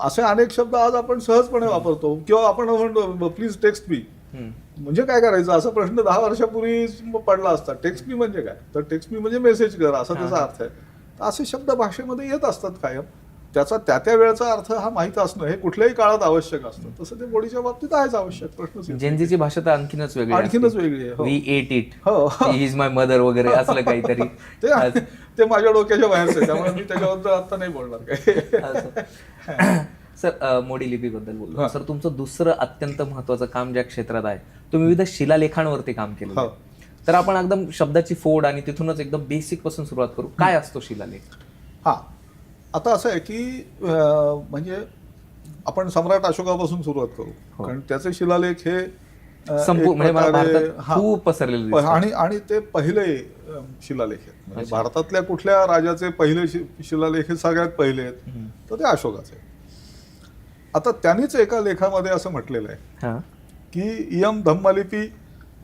असे अनेक शब्द आज आपण सहजपणे वापरतो. किंवा आपण म्हणतो प्लीज टेक्स्ट मी, हम्म. म्हणजे काय करायचं असा प्रश्न 10 वर्षापूर्वी पडला असता. टेक्स्ट मी म्हणजे काय, तर टेक्स्ट मी म्हणजे मेसेज कर असा त्याचा अर्थ आहे. तर असे शब्द भाषेमध्ये येत असतात कायम. त्याचा त्या वेळेचा अर्थ हा माहित असणं हे कुठल्याही काळात आवश्यक असतं. तसं ते बोलीच्या बाबतीत आहेच आवश्यक. प्रश्नच येत नाही. जेनझीची भाषा तर आणखीनच वेगळी आणखीनच वेगळी आहे. हो. वी एट इट, हो. ही इज माय मदर वगैरे असलं काहीतरी. ते माझ्या डोक्याच्या बाहेरच आहे, त्यामुळे मी त्याच्याबद्दल आता नाही बोलणार काय. सर मोडी लिपीबद्दल बोललो. हा. सर तुमचं दुसरं अत्यंत महत्वाचं काम ज्या क्षेत्रात आहे, तुम्ही विविध शिलालेखांवरती काम केलं. हो. तर आपण एकदम शब्दाची फोड आणि तिथूनच एकदम बेसिक पासून सुरुवात करू. काय असतो शिलालेख? हा, आता असं आहे की म्हणजे आपण सम्राट अशोकापासून सुरुवात करू. हो. कारण त्याचे शिलालेख हे म्हणजे मला भारतात खूप पसरलेले दिसतात. आणि ते पहिले शिलालेख आहेत. म्हणजे भारतातल्या कुठल्या राजाचे पहिले शिलालेख हे सगळ्यात पहिले आहेत, तर ते अशोकाचे. आता त्यांनीच एका लेखामध्ये असं म्हटलेलं आहे हा की इयम धम्मलिपी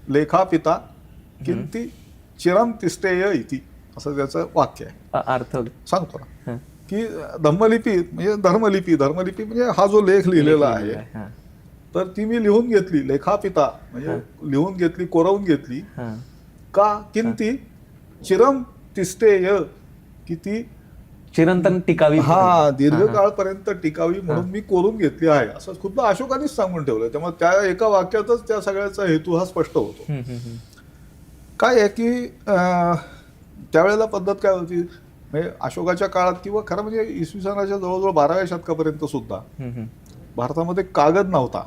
लेखा पिता किंती चिरम तिष्ठेय इति, असं त्याचं वाक्य आहे. अर्थ सांगतो ना हा. की धम्मलिपी म्हणजे धर्मलिपी म्हणजे हा जो लेख लिहिलेला आहे हा. तर ती मी लिहून घेतली, लेखा पिता म्हणजे लिहून घेतली, कोरवून घेतली. हा. का किंती चिरम तिष्ठेय, की ती चिरंतन टिकावी. हा दीर्घकाळपर्यंत टिकावी म्हणून मी कोरून घेतली आहे, असं खुद्द अशोकानेच सांगून ठेवलं. त्यामुळे त्या एका वाक्यातच त्या सगळ्याचा हेतू हा स्पष्ट होतो. काय आहे की त्यावेळेला पद्धत काय होती, म्हणजे अशोकाच्या काळात किंवा खरं म्हणजे इसवी सनाच्या जवळजवळ 12व्या शतकापर्यंत सुद्धा भारतामध्ये कागद नव्हता,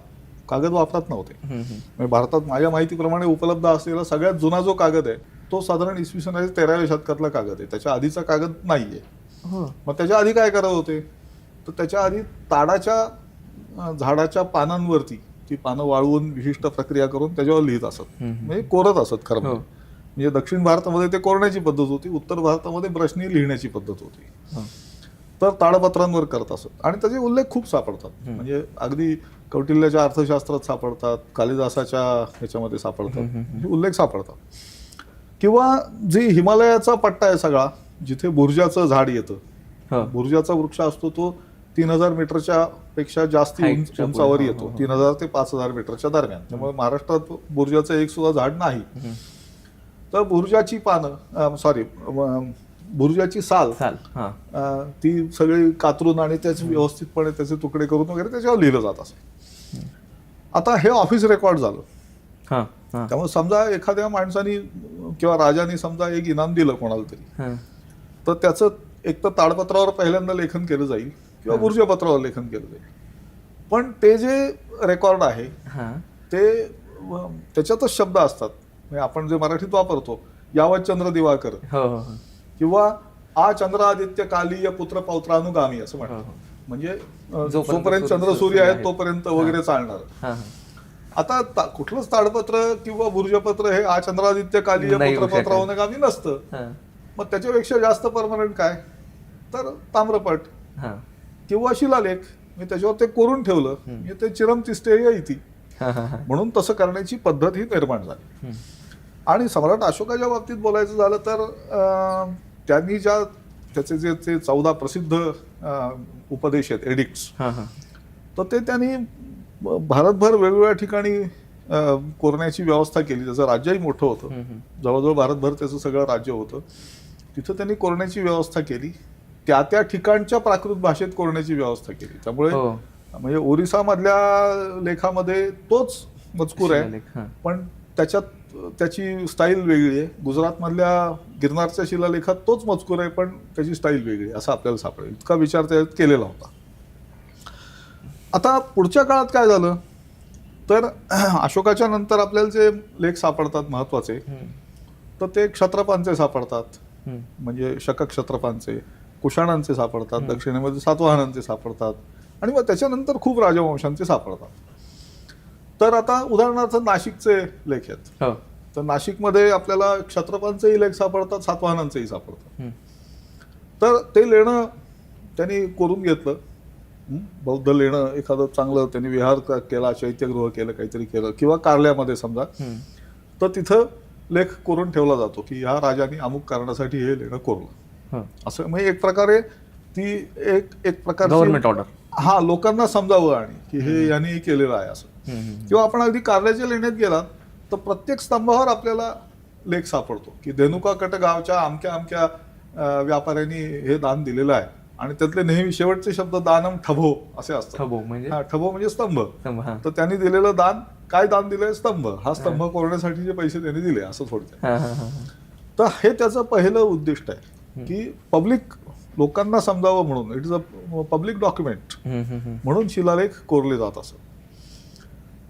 कागद वापरात नव्हते. म्हणजे भारतात माझ्या माहितीप्रमाणे उपलब्ध असलेला सगळ्यात जुना जो कागद आहे तो साधारण इसवी सनाच्या 13व्या शतकातला कागद आहे. त्याच्या आधीचा कागद नाहीये. मग त्याच्या आधी काय करत होते, तर त्याच्या आधी ताडाच्या झाडाच्या पानांवरती ती पानं वाळवून विशिष्ट प्रक्रिया करून त्याच्यावर लिहित असत, म्हणजे कोरत असत. खरं म्हणजे दक्षिण भारतामध्ये ते कोरण्याची पद्धत होती, उत्तर भारतामध्ये ब्रशनी लिहिण्याची पद्धत होती. तर ताडपत्रांवर करत असत आणि त्याचे उल्लेख खूप सापडतात. म्हणजे अगदी कौटिल्याच्या अर्थशास्त्रात सापडतात, कालिदासाच्या ह्याच्यामध्ये सापडतात, म्हणजे उल्लेख सापडतात. किंवा जी हिमालयाचा पट्टा आहे सगळा, जिथे बुर्जाचं झाड येतं, बुर्जाचा वृक्ष असतो तो 3000 मीटरच्या पेक्षा जास्त उंचावर येतो, 3000 ते 5000 मीटरच्या दरम्यान. त्यामुळे महाराष्ट्रात बुर्जाचं एक सुद्धा झाड नाही. तर बुर्जाची पानं बुर्जाची साल ती सगळी कातरून आणि त्याचे व्यवस्थितपणे त्याचे तुकडे करून वगैरे त्याच्यावर लिहिलं जात असं. आता हे ऑफिस रेकॉर्ड झालं. त्यामुळे समजा एखाद्या माणसाने किंवा राजाने समजा एक इनाम दिलं कोणाला तरी, तर त्याचं एक तर ताडपत्रावर पहिल्यांदा लेखन केलं जाईल किंवा बुर्जपत्रावर लेखन केलं जाईल. पण ते जे रेकॉर्ड आहे ते त्याच्यातच शब्द असतात. म्हणजे आपण जे मराठीत वापरतो, यावत चंद्र दिवाकर किंवा आ चंद्रादित्य कालीय पुत्र पौत्रानुगामी असं म्हणतात. म्हणजे जोपर्यंत चंद्र सूर्य आहेत तोपर्यंत वगैरे चालणार. आता कुठलंच ताडपत्र किंवा बुर्जपत्र हे आ चंद्रादित्य कालीय पुत्र पौत्रानुगामी नसतं. मग त्याच्यापेक्षा जास्त परमनंट काय, तर ताम्रपट किंवा शिलालेख. मी त्याच्यावर ते कोरून ठेवलं, म्हणजे ते चिरम तिष्ठेय इति, म्हणून तसं करण्याची पद्धत ही निर्माण झाली. आणि सम्राट अशोकाच्या बाबतीत बोलायचं झालं तर त्यांनी त्याचे जे 14 प्रसिद्ध उपदेश आहेत, एडिक्ट्स, तर ते त्यांनी भारतभर वेगवेगळ्या ठिकाणी कोरण्याची व्यवस्था केली. त्याचं राज्यही मोठं होतं, जवळजवळ भारतभर त्याचं सगळं राज्य होतं. तिथं त्यांनी कोरण्याची व्यवस्था केली, त्या ठिकाणच्या प्राकृत भाषेत कोरण्याची व्यवस्था केली. त्यामुळे म्हणजे ओरिसामधल्या लेखामध्ये तोच मजकूर आहे, पण त्याच्यात त्याची स्टाईल वेगळी आहे. गुजरातमधल्या गिरनारच्या शिलालेखात तोच मजकूर आहे, पण त्याची स्टाईल वेगळी आहे असं आपल्याला सापडेल. इतका विचार त्याच्यात केलेला होता. आता पुढच्या काळात काय झालं, तर अशोकाच्या नंतर आपल्याला जे लेख सापडतात महत्वाचे, तर ते क्षत्रपांचे सापडतात, म्हणजे शक क्षत्रपांचे, कुशाणांचे सापडतात, दक्षिणेमध्ये सातवाहनांचे सापडतात, आणि मग त्याच्यानंतर खूप राजवंशांचे सापडतात. तर आता उदाहरणार्थ नाशिकचे लेख आहेत, तर नाशिकमध्ये आपल्याला क्षत्रपांचेही लेख सापडतात, सातवाहनांचेही सापडतात. तर ते लेणं त्यांनी कोरून घेतलं. बौद्ध लेणं एखादं चांगलं त्यांनी विहार केला, चैत्यगृह केलं, काहीतरी केलं, किंवा कारल्यामध्ये समजा, तर तिथं लेख कोरून ठेवला जातो की ह्या राजाने अमुक कारणासाठी हे लेणं कोरलं, असं. म्हणजे एक प्रकारे ती एक प्रकारची गव्हर्नमेंट ऑर्डर, हा, लोकांना समजावं आणि की हे यांनी केलेलं आहे असं. किंवा आपण अगदी कारल्याच्या लेण्यात गेलात तर प्रत्येक स्तंभावर आपल्याला लेख सापडतो की धेनुकाकट गावच्या अमक्या अमक्या व्यापाऱ्यांनी हे दान दिलेलं आहे, आणि त्यातले नेहमी शेवटचे शब्द दानम ठभो असे असतात. ठभो म्हणजे स्तंभ. तर त्यांनी दिलेलं दान, काय दान दिलंय, स्तंभ. हा स्तंभ कोरण्यासाठी जे पैसे त्यांनी दिले, असं थोडक्यात. तर हे त्याचं पहिलं उद्दिष्ट आहे की पब्लिक, लोकांना समजावं म्हणून, it is a public document म्हणून शिलालेख कोरले जात असत.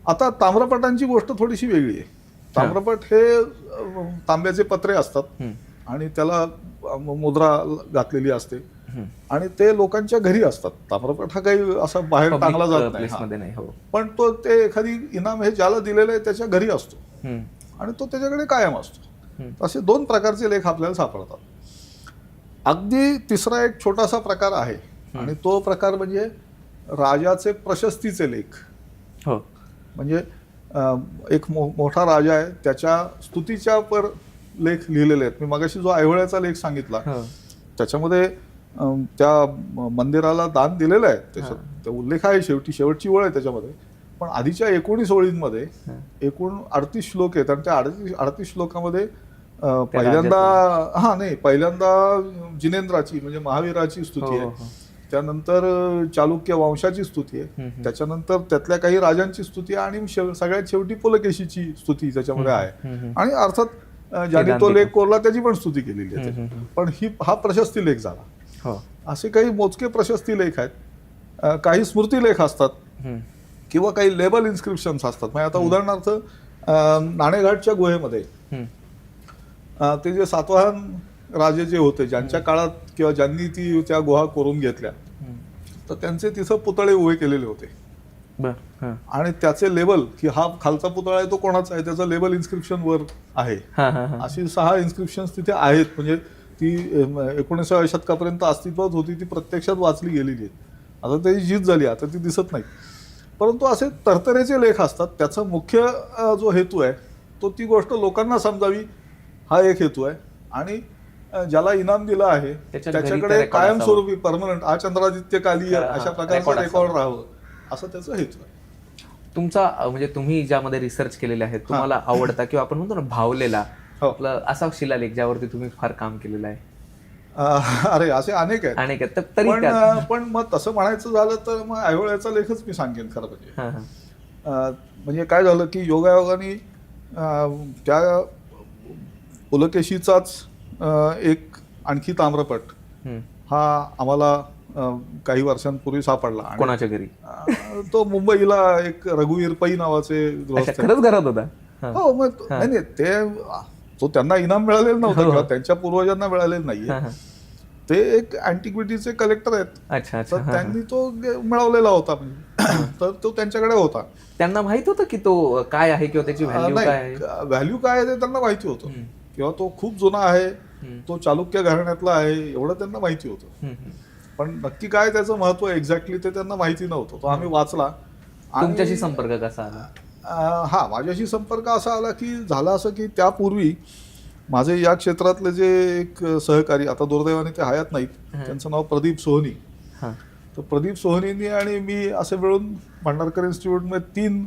आता ताम्रपटांची गोष्ट थोडीशी वेगळी आहे. ताम्रपट हे तांब्याचे पत्रे असतात आणि त्याला मुद्रा घातलेली असते, आणि ते लोकांच्या घरी असतात. ताम्रपट हा काही असा बाहेर टांगला जात नाही, पण तो ते एखादी इनाम हे ज्याला दिलेलं आहे त्याच्या घरी असतो आणि तो त्याच्याकडे कायम असतो. असे 2 प्रकारचे लेख आपल्याला सापडतात. अगदी तिसरा एक छोटासा प्रकार आहे, आणि तो प्रकार म्हणजे राजाचे प्रशस्तीचे लेख. हो. म्हणजे एक मोठा राजा आहे, त्याच्या स्तुतीच्या पर लेख लिहिलेले आहेत. मी मगाशी जो ऐहोळ्याचा लेख सांगितला त्याच्यामध्ये त्या मंदिराला दान दिलेलं आहे, त्याच्यात उल्लेख आहे, शेवटची ओळ आहे त्याच्यामध्ये. पण आधीच्या 19 ओळींमध्ये एकूण 38 श्लोक आहेत आणि त्या 38 श्लोकामध्ये पहिल्यांदा जिनेंद्राची म्हणजे महावीराची स्तुती आहे, त्यानंतर चालुक्य वंशाची स्तुती आहे, त्याच्यानंतर त्यातल्या काही राजांची स्तुती आहे आणि सगळ्यात शेवटी पुलकेशीची स्तुती त्याच्यामध्ये आहे. आणि अर्थात ज्यांनी तो लेख कोरला त्याची पण स्तुती केलेली आहे. पण हा प्रशस्ती लेख झाला. असे काही मोजके प्रशस्ती लेख आहेत, काही स्मृती लेख असतात किंवा काही लेबल इन्स्क्रिप्शन्स असतात. म्हणजे आता उदाहरणार्थ नाणेघाटच्या गुहेमध्ये ते जे सातवाहन राजे जे होते, ज्यांच्या काळात किंवा ज्यांनी त्या गुहा कोरून घेतल्या, तर त्यांचे तिथं पुतळे उभे केलेले होते. आणि त्याचे लेबल की हा खालचा पुतळा आहे तो कोणाचा आहे त्याचं लेबल इन्स्क्रिप्शन वर आहे. अशी 6 इन्स्क्रिप्शन्स तिथे आहेत. म्हणजे ती 19व्या शतकापर्यंत अस्तित्वात होती, ती प्रत्यक्षात वाचली गेलेली आहेत. आता त्याची झीज झाली, आता ती दिसत नाही. परंतु असे तरतरेचे लेख असतात. त्याचा मुख्य जो हेतू आहे तो ती गोष्ट लोकांना समजावी, हा एक हेतू आहे. आणि ज्याला इनाम दिलं आहे त्याच्याकडे कायमस्वरूपी परमनंट आचंद्रादित्य काली अशा प्रकारचं रेकॉर्ड राहावं, असं त्याचा हेतू आहे. तुमचा म्हणजे तुम्ही ज्यामध्ये रिसर्च केलेले आहेत, तुम्हाला आवडता किंवा आपण म्हणतो ना भावलेला आपला असा शिलालेख ज्यावरती तुम्ही फार काम केलेलं आहे? अरे असे अनेक आहेत. पण मग तसं म्हणायचं झालं तर मग ऐहोळ्याचा लेखच मी सांगेन खरं म्हणजे. म्हणजे काय झालं की योगायोगाने त्या पुलकेशीचाच एक आणखी ताम्रपट हा आम्हाला काही वर्षांपूर्वी सापडला. कोणाच्या घरी? तो मुंबईला एक रघुवीर पै नावाचे खरंच घरात होता. हो, मग नाही ते तो त्यांना इनाम मिळालेलं नव्हतं किंवा त्यांच्या पूर्वजांना मिळालेलं नाहीये. ते एक अँटिक्विटीचे कलेक्टर आहेत, तर त्यांनी तो मिळवलेला होता. तर तो त्यांच्याकडे होता. त्यांना माहित होतं की तो काय आहे किंवा त्याची व्हॅल्यू काय आहे? व्हॅल्यू काय आहे ते त्यांना माहिती होतं, किंवा तो खूप जुना आहे, तो चालुक्य घराण्यातला आहे, एवढं त्यांना माहिती होतं. पण नक्की काय त्याचं महत्व एक्झॅक्टली ते त्यांना माहिती नव्हतं. तो आम्ही वाचला. तुमच्याशी संपर्क कसा आला? हा, माझ्याशी संपर्क असा आला की झाला असं की त्यापूर्वी माझे या क्षेत्रातले जे एक सहकारी, आता दुर्दैवाने ते हयात नाहीत, त्यांचं नाव प्रदीप सोहनी. तर प्रदीप सोहनींनी आणि मी असे मिळून भांडारकर इन्स्टिट्यूटमध्ये 3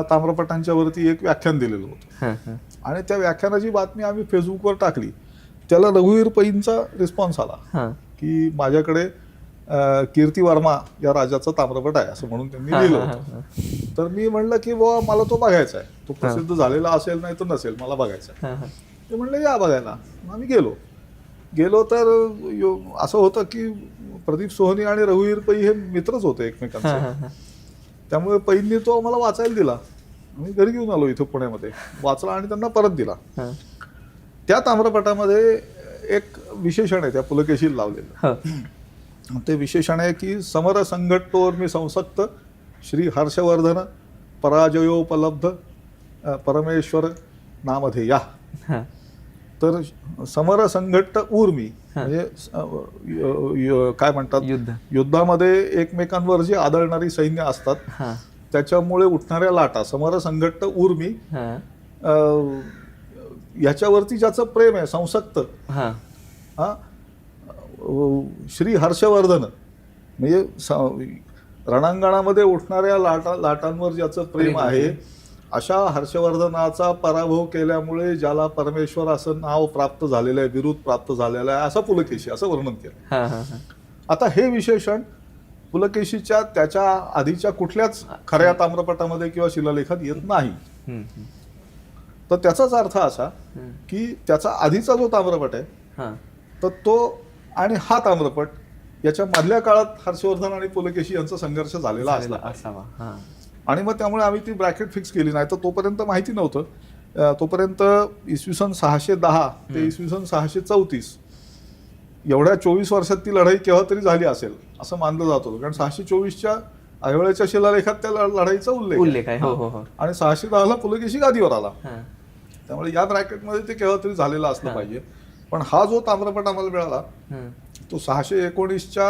ताम्रपटांच्या वरती एक व्याख्यान दिलेलं होतं. आणि त्या व्याख्यानाची बातमी आम्ही फेसबुकवर टाकली. त्याला रघुवीर पैंचा रिस्पॉन्स आला की माझ्याकडे कीर्ती वर्मा या राजाचा ताम्रपट आहे असं म्हणून त्यांनी लिहिलं होतं. तर मी म्हणलं की बाबा मला तो बघायचा आहे, तो प्रसिद्ध झालेला असेल नाही तर नसेल, मला बघायचा आहे. ते म्हणलं या बघायला. आम्ही गेलो तर असं होतं की प्रदीप सोहनी आणि रघुवीर पै हे मित्रच होते एकमेकांचे. त्यामुळे पैंनी तो मला वाचायला दिला. मी घरी घेऊन आलो इथं पुण्यामध्ये, वाचला आणि त्यांना परत दिला. त्या ताम्रपटामध्ये एक विशेषण आहे त्या पुलकेशीला लावलेलं. ते विशेषण आहे की समर संघट्टोर मी संसक्त श्री हर्षवर्धन पराजयोपलब्ध परमेश्वर नामधेया. तर समर संघट्ट ऊर्मी म्हणजे काय म्हणतात, युद्धामध्ये एकमेकांवर जी आदळणारी सैन्य असतात त्याच्यामुळे उठणाऱ्या लाटा, समर संघट्ट ऊर्मी, याच्यावरती ज्याचं प्रेम आहे संसक्त, श्री हर्षवर्धन म्हणजे रणांगणामध्ये उठणाऱ्या लाटांवर ज्याचं प्रेम आहे, अशा हर्षवर्धनाचा पराभव केल्यामुळे ज्याला परमेश्वर असं नाव प्राप्त झालेलं आहे, बिरुद प्राप्त झालेला आहे, असा पुलकेशी असं वर्णन केलं. आता हे विशेषण पुलकेशीच्या त्याच्या आधीच्या कुठल्याच खऱ्या ताम्रपटामध्ये किंवा शिलालेखात येत नाही. तर त्याचाच अर्थ असा की त्याचा आधीचा जो ताम्रपट आहे तर तो आणि हा ताम्रपट याच्या मधल्या काळात हर्षवर्धन आणि पुलकेशी यांचा संघर्ष झालेला असावा. आणि मग त्यामुळे आम्ही ती ब्रॅकेट फिक्स केली. नाही तर तोपर्यंत माहिती नव्हतं. तोपर्यंत इसवी 610 ते इसवी 634 एवढ्या 24 वर्षात ती लढाई केव्हा तरी झाली असेल असं मानलं जात होतं. कारण 624च्या ऐहोळ्याच्या शिलालेखात त्या लढाईचा उल्लेख आहे. आणि 610ला पुलकेशी गादीवर आला. त्यामुळे या ब्रॅकेटमध्ये ते केव्हा तरी झालेलं असलं पाहिजे. पण हा जो ताम्रपट आम्हाला मिळाला तो 619च्या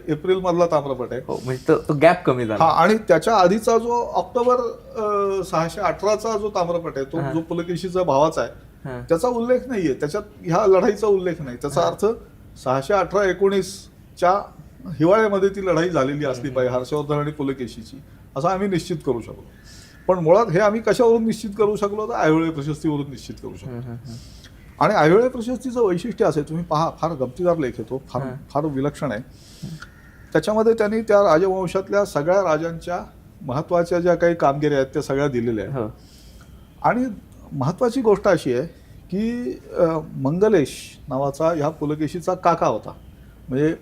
एप्रिल मधला ताम्रपट आहे. हो, म्हणजे तो गॅप कमी झाला. हा, आणि त्याच्या आधीचा जो ऑक्टोबर 618चा जो ताम्रपट आहे, तो जो पुलकेशीचा भावाचा आहे, त्याचा उल्लेख नाहीये त्याच्यात, ह्या लढाईचा उल्लेख नाही. त्याचा अर्थ 618-19च्या हिवाळ्यामध्ये ती लढाई झालेली असली पाहिजे हर्षवर्धन आणि पुलकेशीची, असं आम्ही निश्चित करू शकलो. पण मुळात हे आम्ही कशावरून निश्चित करू शकलो, तर ऐहोळे प्रशस्तीवरून निश्चित करू शकलो. आणि ऐहोळे प्रशस्तीचं वैशिष्ट्य असे, तुम्ही पहा, फार गमतीदार लेख आहे तो, फार विलक्षण आहे. त्याच्यामध्ये त्यांनी त्या राजवंशातल्या सगळ्या राजांच्या महत्वाच्या ज्या काही कामगिरी आहेत त्या सगळ्या दिलेल्या आहेत. आणि महत्वाची गोष्ट अशी आहे की मंगलेश नावाचा ह्या पुलकेशीचा काका होता. म्हणजे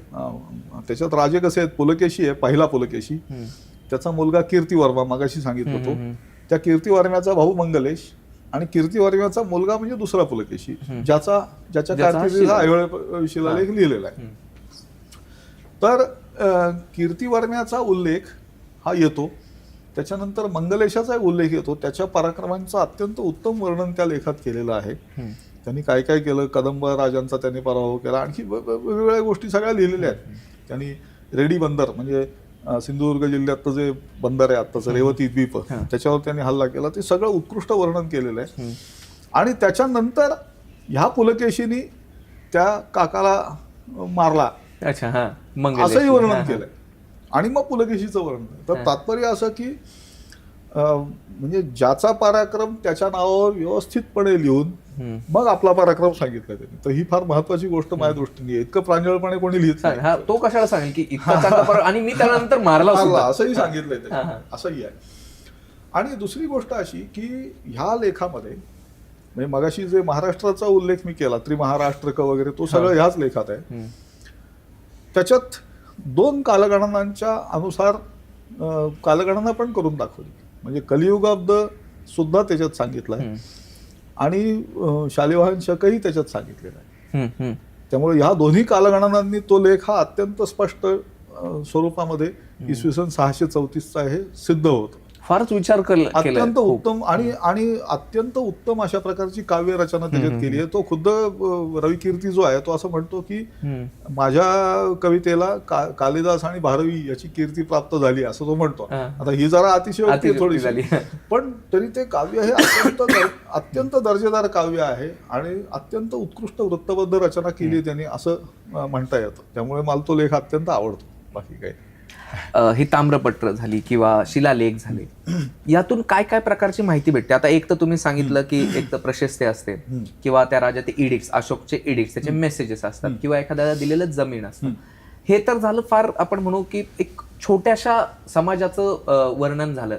त्याच्यात राजे कसे आहेत, पुलकेशी आहे पहिला पुलकेशी, त्याचा मुलगा कीर्तिवर्मा, मगाशी सांगितलं तो, त्या कीर्तिवर्म्याचा भाऊ मंगलेश, आणि कीर्तिवर्म्याचा मुलगा म्हणजे दुसरा पुलकेशी, ज्याच्या कारकिर्दीचा ऐहोळे शिलालेख लिहिलेला आहे. तर कीर्तिवर्म्याचा उल्लेख हा येतो, त्याच्यानंतर मंगलेशाचा उल्लेख येतो. त्याच्या पराक्रमांचं अत्यंत उत्तम वर्णन त्या लेखात केलेलं आहे. त्यांनी काय काय केलं, कदंब राजांचा त्यांनी पराभव केला, आणखी वेगवेगळ्या गोष्टी सगळ्या लिहिलेल्या आहेत. त्यांनी रेडी बंदर, म्हणजे सिंधुदुर्ग जिल्ह्यातलं जे बंदर आहे आत्ताचं रेवती द्वीप, त्याच्यावर त्यांनी हल्ला केला, ते सगळं उत्कृष्ट वर्णन केलेलं आहे. आणि त्याच्यानंतर ह्या पुलकेशीनी त्या काकाला मारला असंही वर्णन केलंय, आणि मग पुलकेशीचं वर्णन. तर तात्पर्य असं की म्हणजे ज्याचा पराक्रम त्याच्या नावावर व्यवस्थितपणे लिहून मग आपला पराक्रम सांगितला त्यांनी. तर ही फार महत्वाची गोष्ट माझ्या दृष्टीने. इतकं प्रांजळपणे कोणी लिहित नाही. तो कशाला सांगेल की इतका चांगला पराक्रम आणि मी त्यानंतर मारला असंही सांगितलंय त्याच्यात, असंही आहे. आणि दुसरी गोष्ट अशी की ह्या लेखामध्ये, म्हणजे मगाशी जे महाराष्ट्राचा उल्लेख मी केला, त्रिमहाराष्ट्रक वगैरे, तो सगळं ह्याच लेखात आहे. त्याच्यात 2 कालगणनांच्या अनुसार कालगणना पण करून दाखवली. म्हणजे कलियुगाब्द सुद्धा त्याच्यात सांगितलं आहे, आणि शालिवाहन शकही त्याच्यात सांगितलेलं आहे. त्यामुळे ह्या दोन्ही कालगणनांनी तो लेख हा अत्यंत स्पष्ट स्वरूपामध्ये इसवी सन 634चा हे सिद्ध होतं. फारच विचार अत्यंत उत्तम आणि अत्यंत उत्तम अशा प्रकारची काव्य रचना त्याच्यात केली आहे. तो खुद्द रविकीर्ती जो आहे तो असं म्हणतो की माझ्या कवितेला कालिदास आणि भारवी याची कीर्ती प्राप्त झाली, असं तो म्हणतो. आता ही जरा अतिशयोक्ती थोडी झाली, पण तरी ते काव्य हे अत्यंत दर्जेदार काव्य आहे, आणि अत्यंत उत्कृष्ट वृत्तबद्ध रचना केली त्यांनी, असं म्हणता येतं. त्यामुळे मला तो लेख अत्यंत आवडतो. बाकी काही ही ताम्रपत्र झाली किंवा शिलालेख झाले, यातून काय काय प्रकारची माहिती भेटते? आता एक तर तुम्ही सांगितलं की एक तर प्रशस्ती असते, किंवा त्या राजाचे इडिक्ट्स, अशोकचे इडिक्ट्स, त्याचे मेसेजेस असतात, किंवा एखाद्याला दिलेलं जमीन असतं. हे तर झालं फार आपण म्हणू की एक छोट्याशा समाजाचं वर्णन झालं.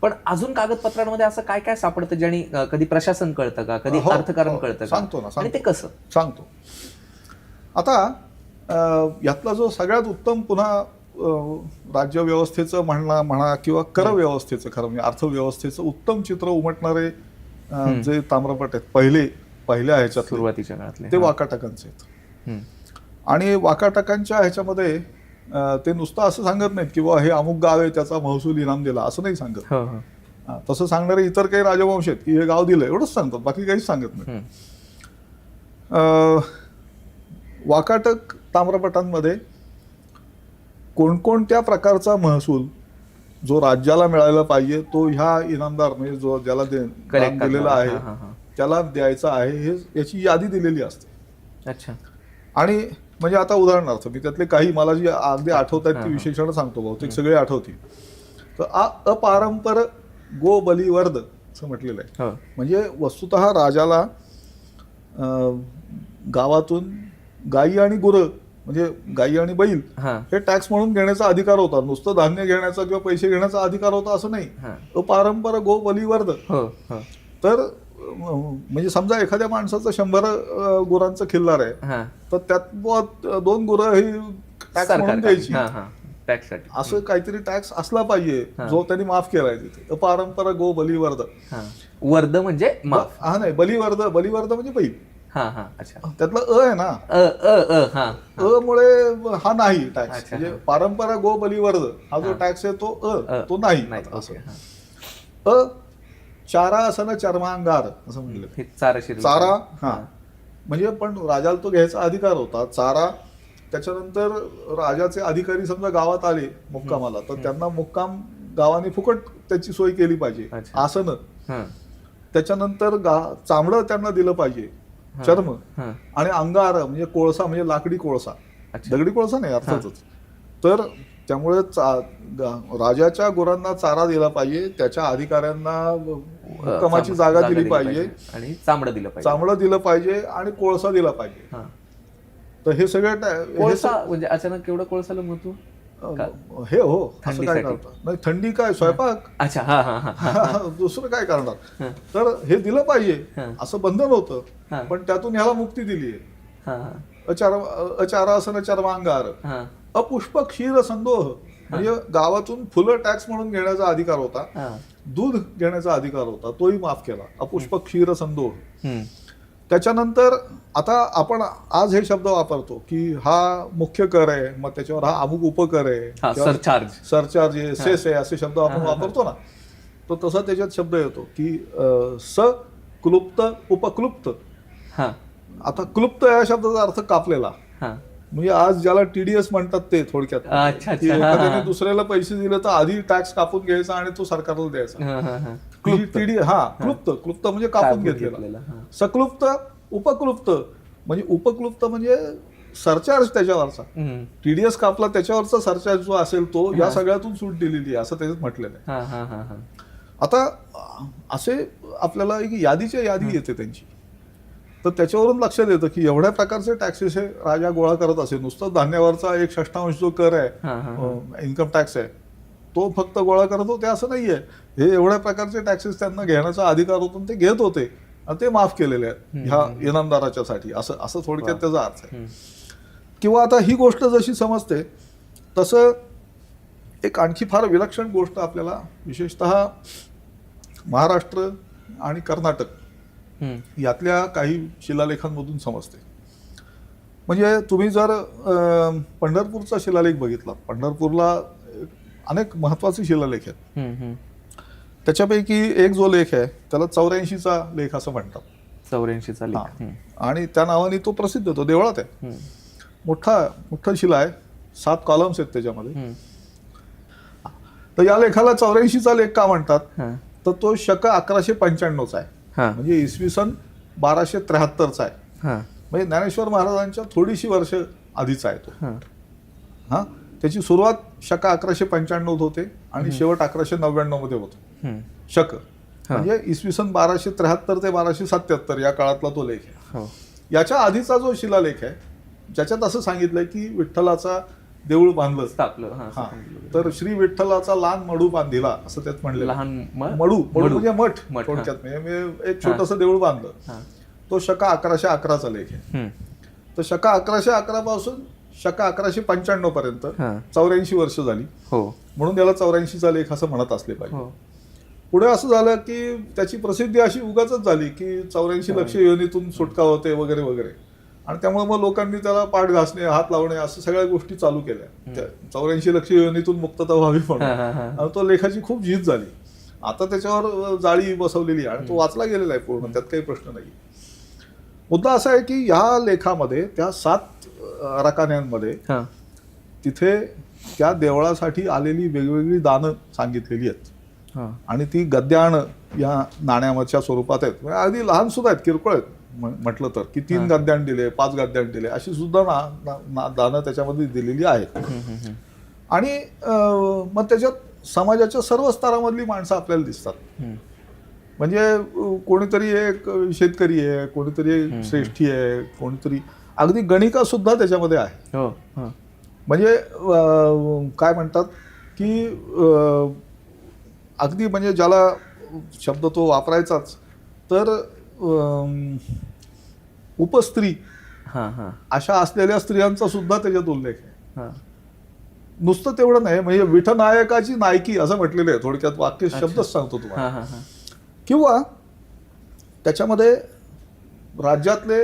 पण अजून कागदपत्रांमध्ये असं काय काय सापडतं ज्याने कधी प्रशासन कळतं का, कधी अर्थकारण कळतं का? सांगतो ना, आणि ते कसं सांगतो. आता यातला जो सगळ्यात उत्तम, पुन्हा राज्य व्यवस्थेचं म्हणा किंवा कर व्यवस्थेचं, खरं म्हणजे अर्थव्यवस्थेचं उत्तम चित्र उमटणारे जे ताम्रपट आहेत पहिल्या ह्याच्यात सुरुवातीच्या काळातले, ते वाकाटकांचे आहेत. आणि वाकाटकांच्या ह्याच्यामध्ये ते नुसतं असं सांगत नाहीत की बाबा हे अमुक गाव आहे त्याचा महसूल इनाम दिला, असं नाही सांगत. तसं सांगणारे इतर काही राजवंश आहेत की हे गाव दिलं, एवढंच सांगतात, बाकी काहीच सांगत नाही. वाकाटक ताम्रपटांमध्ये कोणकोणत्या प्रकारचा महसूल जो राज्याला मिळायला पाहिजे तो ह्या इनामदार, म्हणजे जो ज्याला दिलेला आहे त्याला द्यायचा आहे, हे याची यादी दिलेली असते. अच्छा. आणि म्हणजे आता उदाहरणार्थ मी त्यातले काही मला जी अगदी आठवत आहेत ती विशेषणं सांगतो, बहुतेक सगळे आठवतील. तर अपारंपर गो बलिवर्द असं म्हटलेलं आहे. म्हणजे वस्तुतः राजाला गावातून गायी आणि गुरं, म्हणजे गायी आणि बैल हे टॅक्स म्हणून घेण्याचा अधिकार होता. नुसतं धान्य घेण्याचा किंवा पैसे घेण्याचा अधिकार होता असं नाही. अपारंपर गो बलिवर्द. तर म्हणजे समजा एखाद्या माणसाचं 100 गुरांचं खिल्लार आहे, तर त्यात 2 गुरं ही टॅक्स म्हणून द्यायची, असं काहीतरी टॅक्स असला पाहिजे जो त्यांनी माफ केलाय तिथे. अपारंपर गो बलिवर्द. वर्द म्हणजे हा नाही, बलिवर्द म्हणजे बैल. त्यातलं आहे ना, मुळे हा नाही टॅक्स. म्हणजे पारंपरा गो बलिवर्द हा जो टॅक्स आहे तो नाही. चारा असं ना, चर्मांगार असं म्हणलं, चारा. हा म्हणजे पण राजाला तो घ्यायचा अधिकार होता. चारा त्याच्यानंतर राजाचे अधिकारी समजा गावात आले मुक्कामाला, तर त्यांना मुक्काम गावाने फुकट त्याची सोय केली पाहिजे. अच्छा. आसनं, हां. त्याच्यानंतर चामडं त्यांना दिलं पाहिजे, चर्म, हां. आणि अंगार म्हणजे कोळसा, म्हणजे लाकडी कोळसा, अच्छा. दगडी कोळसा नाही अर्थातच. तर त्यामुळे राजाच्या गुरांना चारा दिला पाहिजे, त्याच्या अधिकाऱ्यांना मुक्कामाची जागा दिली पाहिजे, आणि चामडं दिलं पाहिजे, चामडं दिलं पाहिजे, आणि कोळसा दिला पाहिजे. हां. तर हे सगळे कोळसा म्हणजे अचानक केवढं कोळसाला महत्व? हे हो, असं काय थंडीसाठी? करतात? नाही, थंडी काय, स्वयंपाक. अच्छा. हा हा हा. दुसरं काय करणार? तर हे दिलं पाहिजे हां. असं बंधन होतं, हां. पण त्यातून ह्याला मुक्ती दिली आहे. हां. अचारासन चर्मांगार, हां. अपुष्प क्षीर संदोह, म्हणजे गावातून फुलं टॅक्स म्हणून घेण्याचा अधिकार होता, हां. दूध घेण्याचा अधिकार होता, तोही माफ केला. अपुष्प क्षीर संदोह. हम्म. त्याच्यानंतर आता आपण आज हे शब्द वापरतो की हा मुख्य कर आहे, मग त्याच्यावर हा अमुक उपकर आहे, हा, किंवा सरचार्ज. सरचार्ज आहे, सेस आहे, असे शब्द आपण वापरतो ना. तर तसा त्याच्यात शब्द येतो की सक्लुप्त, उपक्लुप्त. हां. आता क्लुप्त या शब्दाचा अर्थ कापलेला, हां. म्हणजे आज ज्याला TDS म्हणतात ते थोडक्यात. अच्छा, की अच्छा. एखाद्याने दुसऱ्याला पैसे दिले तर आधी टॅक्स कापून घ्यायचा आणि तो सरकारला द्यायचा. हां, हां, हां. क्लुप्त क्लुप्त म्हणजे कापून घेतलेला. हां. सक्लुप्त, उपक्लुप्त, म्हणजे उपक्लुप्त म्हणजे सरचार्ज त्याच्यावरचा. हम्म. TDS कापला त्याच्यावरचा सरचार्ज जो असेल तो या सगळ्यातून सूट दिलेली आहे, असं त्याच्यात म्हटलेलं आहे. हां, हां, हां, हां. आता असे आपल्याला एक यादीची यादी येते त्यांची, तर त्याच्यावरून लक्षात येतं की एवढ्या प्रकारचे टॅक्सेस हे राजा गोळा करत असे. नुसतं धान्यावरचा 1/6 जो कर आहे, हां, हां, इन्कम टॅक्स आहे, तो फक्त गोळा करत होते असं नाहीये. हे एवढ्या प्रकारचे टॅक्सेस त्यांना घेण्याचा अधिकार होता, ते घेत होते, आणि ते माफ केलेले आहेत ह्या इनामदाराच्या साठी, असं थोडक्यात त्याचा अर्थ आहे. किंवा आता ही गोष्ट जशी समजते तसं एक आणखी फार विलक्षण गोष्ट आपल्याला विशेषतः महाराष्ट्र आणि कर्नाटक हम्म. यातल्या काही शिलालेखांमधून समजते. म्हणजे तुम्ही जर पंढरपूरचा शिलालेख बघितला, पंढरपूरला अनेक महत्वाचे शिलालेख आहेत. हम्म, हम्म. त्याच्यापैकी एक जो लेख आहे त्याला 84चा लेख असं म्हणतात. 84चा लेख. हां. हम्म. आणि त्या नावाने तो प्रसिद्ध, तो देवळात आहे. हम्म. मोठा शिला आहे, 7 कॉलम्स आहेत त्याच्यामध्ये. हम्म. तर या लेखाला 84चा लेख का म्हणतात, हां. तर तो शक 1195चा आहे, हां. म्हणजे इसवी सन 1273चा आहे. हां. म्हणजे ज्ञानेश्वर महाराजांच्या थोडीशी वर्ष आधीचा आहे तो. हां. हा, त्याची सुरुवात शक 1195 होते आणि शेवट 1199 मध्ये होतो. हम्म. शक म्हणजे इसवी सन 1273 ते 1277 या काळातला तो लेख आहे. हो. याच्या आधीचा जो शिलालेख आहे ज्याच्यात असं सांगितलंय की विठ्ठलाचा देऊळ बांधलं, स्थापलं. हां, हा, सांगितलं. तर श्री विठ्ठलाचा लहान मडू बांधिला असं त्यात म्हणलं. लहान मडू म्हणजे मठ मठ, थोडक्यात. म्हणजे एक छोटंसं देऊळ बांधलं. हां. तो शक 1111चा लेख आहे. हम्म. तर शक 1111 पासून शक 1195 पर्यंत हां. 84 वर्ष झाली, हो. म्हणून त्याला 84चा लेख असं म्हणत असले पाहिजे. हो. पुढे असं झालं की त्याची प्रसिद्धी अशी उगाचच झाली की 84 लक्ष योनीतून सुटका होते वगैरे वगैरे, आणि त्यामुळे मग लोकांनी त्याला पाठ घासणे, हात लावणे, असं सगळ्या गोष्टी चालू केल्या. 84 लक्ष योनीतून मुक्तता व्हावी म्हणून. हां, हां, हां. आणि तो लेखाची खूप झीज झाली. आता त्याच्यावर जाळी बसवलेली आहे आणि तो वाचला गेलेला आहे पूर्ण, त्यात काही प्रश्न नाही. मुद्दा असा आहे की ह्या लेखामध्ये त्या 7 रकान्यांमध्ये हां. तिथे त्या देवळासाठी आलेली वेगवेगळी दानं सांगितलेली आहेत, हां. आणि ती गद्याण या नाण्याच्या स्वरूपात आहेत. म्हणजे अगदी लहान सुद्धा आहेत, किरकोळ आहेत म्हटलं तर, की 3 गद्याण दिले, 5 गद्याण दिले, अशी सुद्धा दानं त्याच्यामध्ये दिलेली आहेत. आणि मग त्याच्यात समाजाच्या सर्व स्तरामधली माणसं आपल्याला दिसतात. म्हणजे कोणीतरी एक शेतकरी आहे, कोणीतरी एक श्रेष्ठी आहे, कोणीतरी अगदी गणिका सुद्धा त्याच्यामध्ये आहे. हो. हां. म्हणजे काय म्हणतात की अगदी म्हणजे ज्याला शब्द तो वापरायचाच तर उपस्त्री हां, हां. अशा असलेल्या स्त्रियांचा सुद्धा त्याच्यात उल्लेख आहे. हां. नुसतं तेवढं नाही, म्हणजे विठनायकाची नायकी असं म्हटलेलं आहे थोडक्यात. वाक्य शब्दच सांगतो तुम्हाला. हां, हां, हां. किंवा त्याच्यामध्ये राज्यातले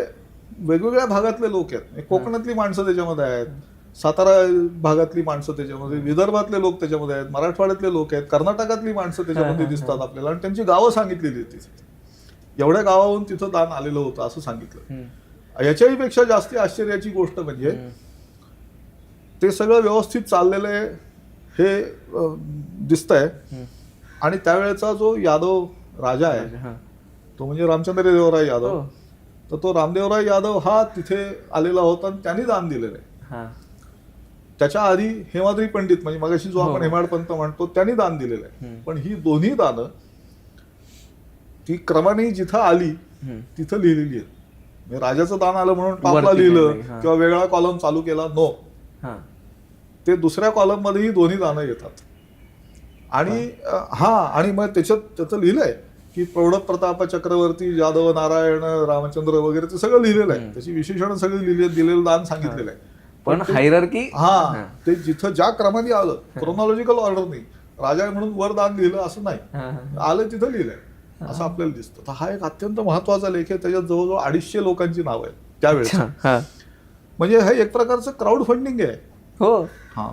वेगवेगळ्या भागातले लोक आहेत. कोकणातली माणसं त्याच्यामध्ये आहेत, सातारा भागातली माणसं त्याच्यामध्ये, विदर्भातले लोक त्याच्यामध्ये आहेत, मराठवाड्यातले लोक आहेत, कर्नाटकातली माणसं त्याच्यामध्ये दिसतात आपल्याला, आणि त्यांची गावं सांगितलेली आहेत तिथे. एवढ्या गावाहून तिथं दान आलेलं होतं असं सांगितलं. याच्याही पेक्षा जास्ती आश्चर्याची गोष्ट म्हणजे ते सगळं व्यवस्थित चाललेलं आहे हे दिसतंय. आणि त्यावेळेचा जो यादव राजा आहे तो म्हणजे रामचंद्र देवराय यादव, तर तो रामदेवराय यादव हा तिथे आलेला होता आणि त्यांनी दान दिलेलं आहे. त्याच्या आधी हेमाद्री पंडित म्हणजे मगाशी जो आपण हेमाडपंत म्हणतो त्यांनी दान दिलेलं आहे. पण ही दोन्ही दानं ती क्रमाने जिथं आली तिथं लिहिलेली आहेत. म्हणजे राजाचं दान आलं म्हणून टॉपला लिहिलं किंवा वेगळा कॉलम चालू केला, नो. ते दुसऱ्या कॉलम मध्ये ही दोन्ही दानं येतात. आणि आणि मग त्याच्यात त्याचं लिहिलंय की प्रौढ प्रताप चक्रवर्ती यादव नारायण रामचंद्र वगैरे ते सगळं लिहिलेलं आहे. त्याची विशेषण सगळी दिलेलं दान सांगितलेलं आहे. पण हायरार्की ते जिथं ज्या क्रमाने आलं, क्रोनॉलॉजिकल ऑर्डर नाही, राजा आहे म्हणून वर दान लिहिलं असं नाही, आलं तिथं लिहिलंय असं आपल्याला दिसतं. तर हा एक अत्यंत महत्वाचा लेख आहे. त्याच्यात जवळजवळ 250 लोकांची नाव आहेत त्यावेळेस. म्हणजे हे एक प्रकारचं क्राऊड फंडिंग आहे.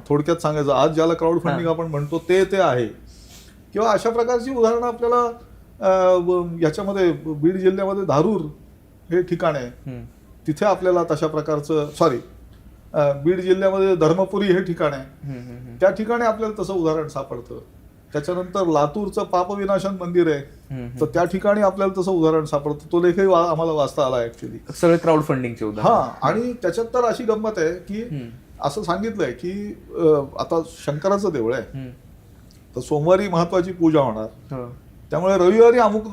थोडक्यात सांगायचं, आज ज्याला क्राऊड फंडिंग आपण म्हणतो ते आहे. किंवा अशा प्रकारची उदाहरणं आपल्याला याच्यामध्ये बीड जिल्ह्यामध्ये धारूर हे ठिकाण आहे, तिथे आपल्याला तशा प्रकारचं बीड जिल्ह्यामध्ये धर्मपुरी हे ठिकाण आहे, त्या ठिकाणी आपल्याला तसं उदाहरण सापडतं. त्याच्यानंतर लातूरचं पापविनाशन मंदिर आहे, तर त्या ठिकाणी आपल्याला तसं उदाहरण सापडतं. तो लेखही आम्हाला वाचता आला ऍक्च्युली. सगळे क्राऊड फंडिंगचे उदाहरण. आणि त्याच्यात तर अशी गंमत आहे की असं सांगितलंय की आता शंकराचं देऊळ आहे, तर सोमवारी महत्वाची पूजा होणार, त्यामुळे रविवारी अमुक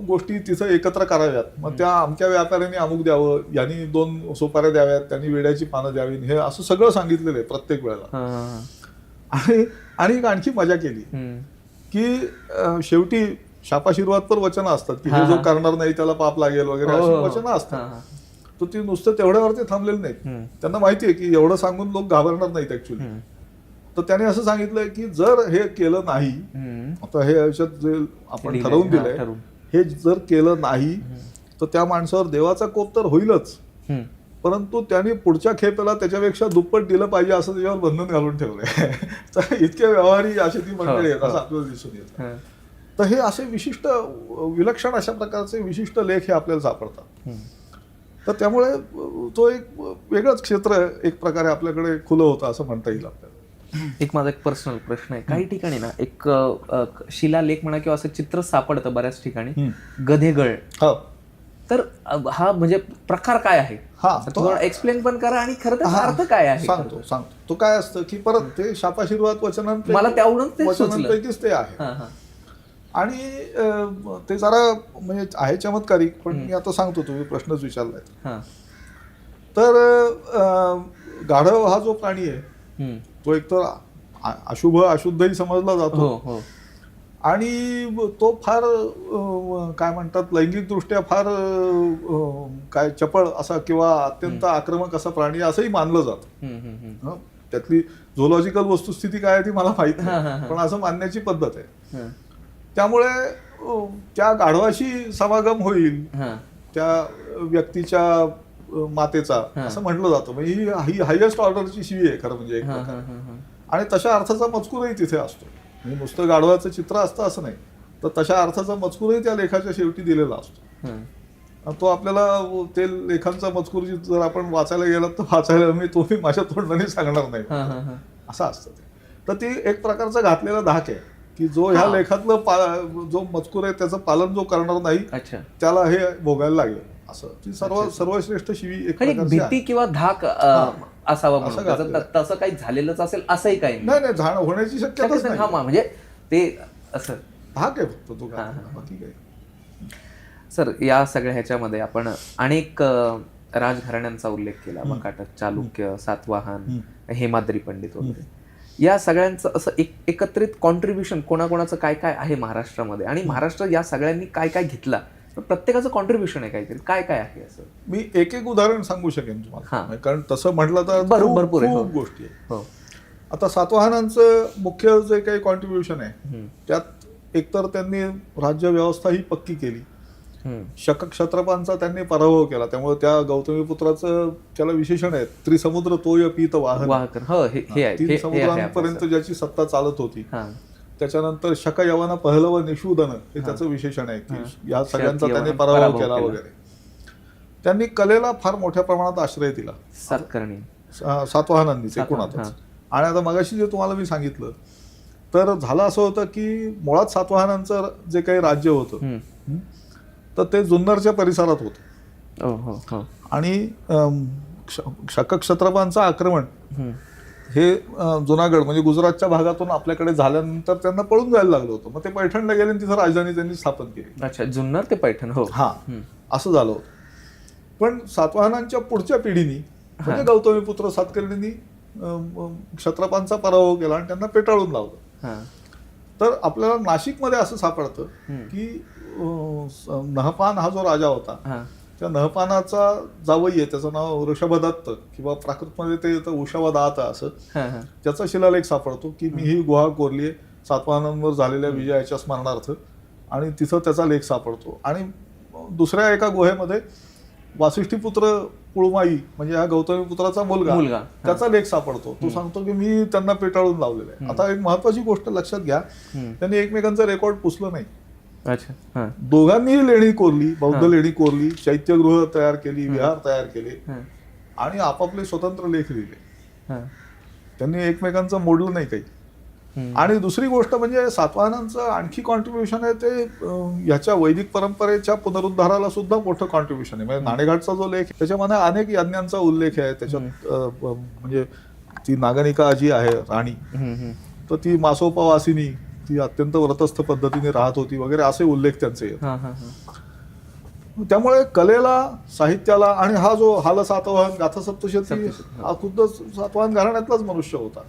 गोष्टी तिथं एकत्र कराव्यात. मग त्या अमक्या व्यापाऱ्यांनी अमुक द्यावं, यांनी 2 सुपाऱ्या द्याव्यात, त्यांनी वेड्याची पानं द्यावी, हे असं सगळं सांगितलेलं आहे प्रत्येक वेळेला. आणि आणखी मजा केली की शेवटी शापाशीर्वाद पर वचनं असतात की हे जो करणार नाही त्याला पाप लागेल वगैरे अशी वचनं असतात. तर ती नुसतं तेवढ्यावरती थांबलेली नाहीत. त्यांना माहिती आहे की एवढं सांगून लोक घाबरणार नाहीत ऍक्च्युली. तर त्याने असं सांगितलंय की जर हे केलं नाही, आता हे आयुष्यात जे आपण ठरवून दिलंय, हे जर केलं नाही तर त्या माणसावर देवाचा कोप तर होईलच, परंतु त्यांनी पुढच्या खेपेला त्याच्यापेक्षा दुप्पट दिलं पाहिजे असं त्याच्यावर बंधन घालून ठेवलंय. तर इतके व्यवहारी अशी ती मंडळी आहेत असं आपल्याला दिसून येतं. तर हे असे विशिष्ट विलक्षण अशा प्रकारचे विशिष्ट लेख हे आपल्याला सापडतात. तर त्यामुळे तो एक वेगळंच क्षेत्र एक प्रकारे आपल्याकडे खुलं होतं असं म्हणता येईल आपल्याला. एक माझा एक पर्सनल प्रश्न आहे. काही ठिकाणी ना एक शिलालेख म्हणा किंवा असं चित्र सापडतं बऱ्याच ठिकाणी, गधेगळ. तर हा म्हणजे प्रकार काय आहे, थोडं एक्सप्लेन पण करा आणि खरं तर अर्थ काय आहे सांगतो. तो काय असतं की परत ते शापाशीर्वाद वचनांपैकी मला त्यावरूनच वचनांपैकीच ते आहे. आणि ते जरा म्हणजे आहे चमत्कारिक, पण मी आता सांगतो, तुम्ही प्रश्नच विचारलाय. तर गाढव हा जो प्राणी आहे तो एकतर अशुभ अशुद्धही समजला जातो, आणि तो फार काय म्हणतात लैंगिक दृष्ट्या फार काय चपळ असा किंवा अत्यंत आक्रमक असा प्राणी असंही मानलं जातं. त्यातली झोलॉजिकल वस्तुस्थिती काय आहे ती मला माहित नाही, पण असं मानण्याची पद्धत आहे. त्यामुळे त्या गाढवाशी समागम होईल त्या व्यक्तीच्या मातेचा असं म्हटलं जातं. म्हणजे ही हायएस्ट ऑर्डरची शिवी आहे खरं म्हणजे एक प्रकारे. आणि तशा अर्थाचा मजकूरही तिथे असतो. म्हणजे नुसतं गाढवाचं चित्र असतं असं नाही, तर तशा अर्थाचा मजकूरही त्या लेखाच्या शेवटी दिलेला असतो. तो आपल्याला ते लेखांचा मजकूर जर आपण वाचायला गेलात तर वाचायला मी माझ्या तोंडाने सांगणार नाही असं असतं ते. तर ती एक प्रकारचा घातलेला धाक आहे की जो ह्या लेखातलं जो मजकूर आहे त्याचं पालन जो करणार नाही त्याला हे भोगायला लागेल, असं ती सर्वश्रेष्ठ शिवी एक भीती किंवा धाक असावा. तसं काही झालेलंच असेल असंही काही नाही, होण्याची शक्यताच नाही. म्हणजे ते असं धाक आहे फक्त तो, बाकी काय. सर, या सगळ्या ह्याच्यामध्ये आपण अनेक राजघराण्यांचा उल्लेख केला, बकाटक, चालुक्य, सातवाहन, हेमाद्री पंडित वगैरे. या सगळ्यांचं असं एकत्रित कॉन्ट्रीब्युशन कोणाकोणाचं काय काय आहे महाराष्ट्रामध्ये, आणि महाराष्ट्र या सगळ्यांनी काय काय घेतला, प्रत्येकाचं कॉन्ट्रीब्युशन आहे काहीतरी, काय काय आहे असं? मी एक उदाहरण सांगू शकेन तुम्हाला, कारण तसं म्हटलं तर भरपूर गोष्टी आहेत. आता सातवाहनांचं मुख्य जे काही कॉन्ट्रीब्युशन आहे त्यात एकतर त्यांनी राज्य व्यवस्था ही पक्की केली, शक क्षत्रपांचा त्यांनी पराभव केला, त्यामुळे त्या गौतमीपुत्राचं त्याला विशेषण आहे त्रिसमुद्र तोय पीत वाहन. तीन समुद्रांपर्यंत ज्याची सत्ता चालत होती. त्याच्यानंतर शक यवन पहलव निषूदन हे त्याचं विशेषण आहे की या सगळ्यांचा त्यांनी पराभव केला वगैरे. त्यांनी कलेला फार मोठ्या प्रमाणात आश्रय दिला. सातवाहनांनीच एकूणातच. आणि आता मगाशी जे तुम्हाला मी सांगितलं तर झालं असं होतं की मुळात सातवाहनांचं जे काही राज्य होतं तर ते जुन्नरच्या परिसरात होतं. आणि शक क्षत्रपांचं आक्रमण हे जुनागड म्हणजे गुजरातच्या भागातून आपल्याकडे झाल्यानंतर त्यांना पळून जायला लागलं होतं. मग ते पैठणला गेले आणि तिथं राजधानी त्यांनी स्थापन केली. अच्छा, जुन्नर ते पैठण. हो, हा, असं झालं होतं. पण सातवाहनांच्या पुढच्या पिढीनी म्हणजे गौतमीपुत्र सातकर्णींनी क्षत्रपांचा पराभव केला आणि त्यांना पेटाळून लावलं. तर आपल्याला नाशिकमध्ये असं सापडतं की नहपान हा जो राजा होता त्या नहपानाचा जावई आहे, त्याचं नाव ऋषभदत्त किंवा प्राकृतमध्ये ते येतं उषवदात असं, त्याचा शिलालेख सापडतो की मी ही गुहा कोरली सातवाहनांवर झालेल्या विजयाच्या स्मरणार्थ, आणि तिथं त्याचा लेख सापडतो. आणि दुसऱ्या एका गुहेमध्ये वासिष्ठीपुत्र पुळमाई म्हणजे हा गौतमीपुत्राचा मुलगा त्याचा लेख सापडतो. तो सांगतो की मी त्यांना पेटाळून लावलेला आहे. आता एक महत्वाची गोष्ट लक्षात घ्या, त्यांनी एकमेकांचं रेकॉर्ड पुसलं नाही. अच्छा, दोघांनीही लेणी कोरली, बौद्ध लेणी कोरली, चैत्यगृह तयार केली, विहार तयार केले आणि आपापले स्वतंत्र लेख लिहिले. त्यांनी एकमेकांचं मोडलं नाही काही. आणि दुसरी गोष्ट म्हणजे सातवाहनांचं आणखी कॉन्ट्रीब्युशन आहे ते ह्याच्या वैदिक परंपरेच्या पुनरुद्धाराला सुद्धा मोठं कॉन्ट्रीब्युशन आहे. म्हणजे नाणेघाटचा जो लेख त्याच्यामध्ये अनेक यज्ञांचा उल्लेख आहे. त्याच्यात म्हणजे ती नागनिका जी आहे राणी, तर ती मासोपवासिनी, ती अत्यंत व्रतस्थ पद्धतीने राहत होती वगैरे असे उल्लेख त्यांचे आहेत. त्यामुळे कलेला, साहित्याला, आणि हा जो हाल सातवाहन गाथासप्तशती हा खुद्द सातवाहन घराण्यातलाच मनुष्य होता.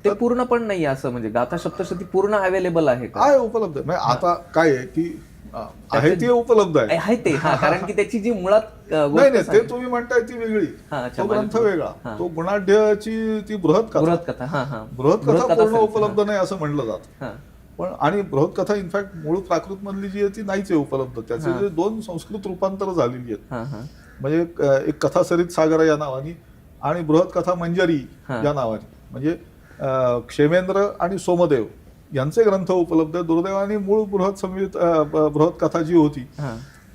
ते पूर्ण पण नाही असं म्हणजे गाथा सप्तशती पूर्ण अवेलेबल आहे का? आहे, उपलब्ध आहे. म्हणजे आता काय आहे की आहे ते उपलब्ध आहे ते, कारण की त्याची जी मुळात नाही ते तुम्ही म्हणताय ती वेगळी, तो ग्रंथ वेगळा. तो गुणाढ्यची ती बृहत कथा पूर्ण उपलब्ध नाही असं म्हणलं जातं. पण आणि बृहत कथा इनफॅक्ट मूळ प्राकृत मधली जी आहे ती नाहीच आहे उपलब्ध. त्याचे जे 2 संस्कृत रूपांतर झालेली आहेत, म्हणजे एक कथा सरित सागर या नावानी आणि बृहत कथा मंजरी या नावाने, म्हणजे क्षेमेंद्र आणि सोमदेव यांचे ग्रंथ उपलब्ध आहे. दुर्दैवाने मूळ बृहत कथा जी होती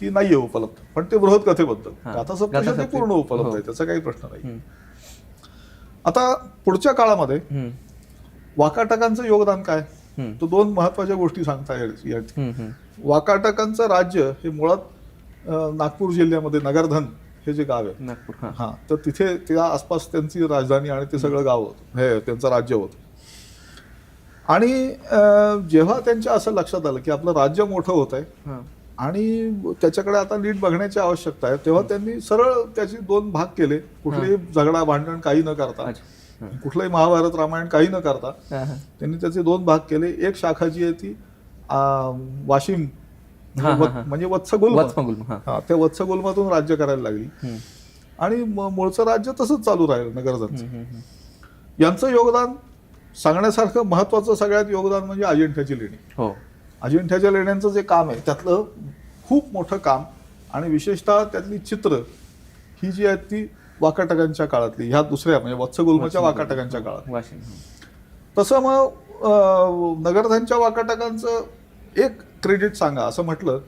ती नाहीये उपलब्ध, पण ते बृहत कथेबद्दल गाथासप्तशती पूर्ण उपलब्ध आहे, त्याचा काही प्रश्न नाही. आता पुढच्या काळामध्ये वाकाटकांचं योगदान काय, तर 2 महत्वाच्या गोष्टी सांगता येईल. वाकाटकांचं राज्य हे मुळात नागपूर जिल्ह्यामध्ये नगरधन हे जे गाव आहे नागपूर, तर तिथे त्या आसपास त्यांची राजधानी आणि ते सगळं गाव होतं, हे त्यांचं राज्य होतं. आणि जेव्हा त्यांच्या असं लक्षात आलं की आपलं राज्य मोठं होत आहे आणि त्याच्याकडे आता नीट बघण्याची आवश्यकता आहे, तेव्हा त्यांनी सरळ त्याचे 2 भाग केले. कुठलेही झगडा भांडण काही न करता, कुठलंही महाभारत रामायण काही न करता त्यांनी त्याचे 2 भाग केले. एक शाखा जी आहे ती वाशिम म्हणजे वत्सगुल्म, त्या वत्सगुल्मातून राज्य करायला लागली आणि मूळचं राज्य तसंच चालू राहिलं नगरधनचं. यांचं योगदान सांगण्यासारखं महत्वाचं सगळ्यात योगदान म्हणजे अजिंठ्याची लेणी. अजिंठ्याच्या लेण्यांचं जे काम आहे त्यातलं खूप मोठं काम, आणि विशेषतः त्यातली चित्र ही जी आहेत ती वाकाटकांच्या काळातली, ह्या दुसऱ्या म्हणजे वत्सगुल्मच्या वाकाटकांच्या काळात. तसं मग नगरधनच्या वाकाटकांचं एक क्रेडिट सांगा असं म्हटलं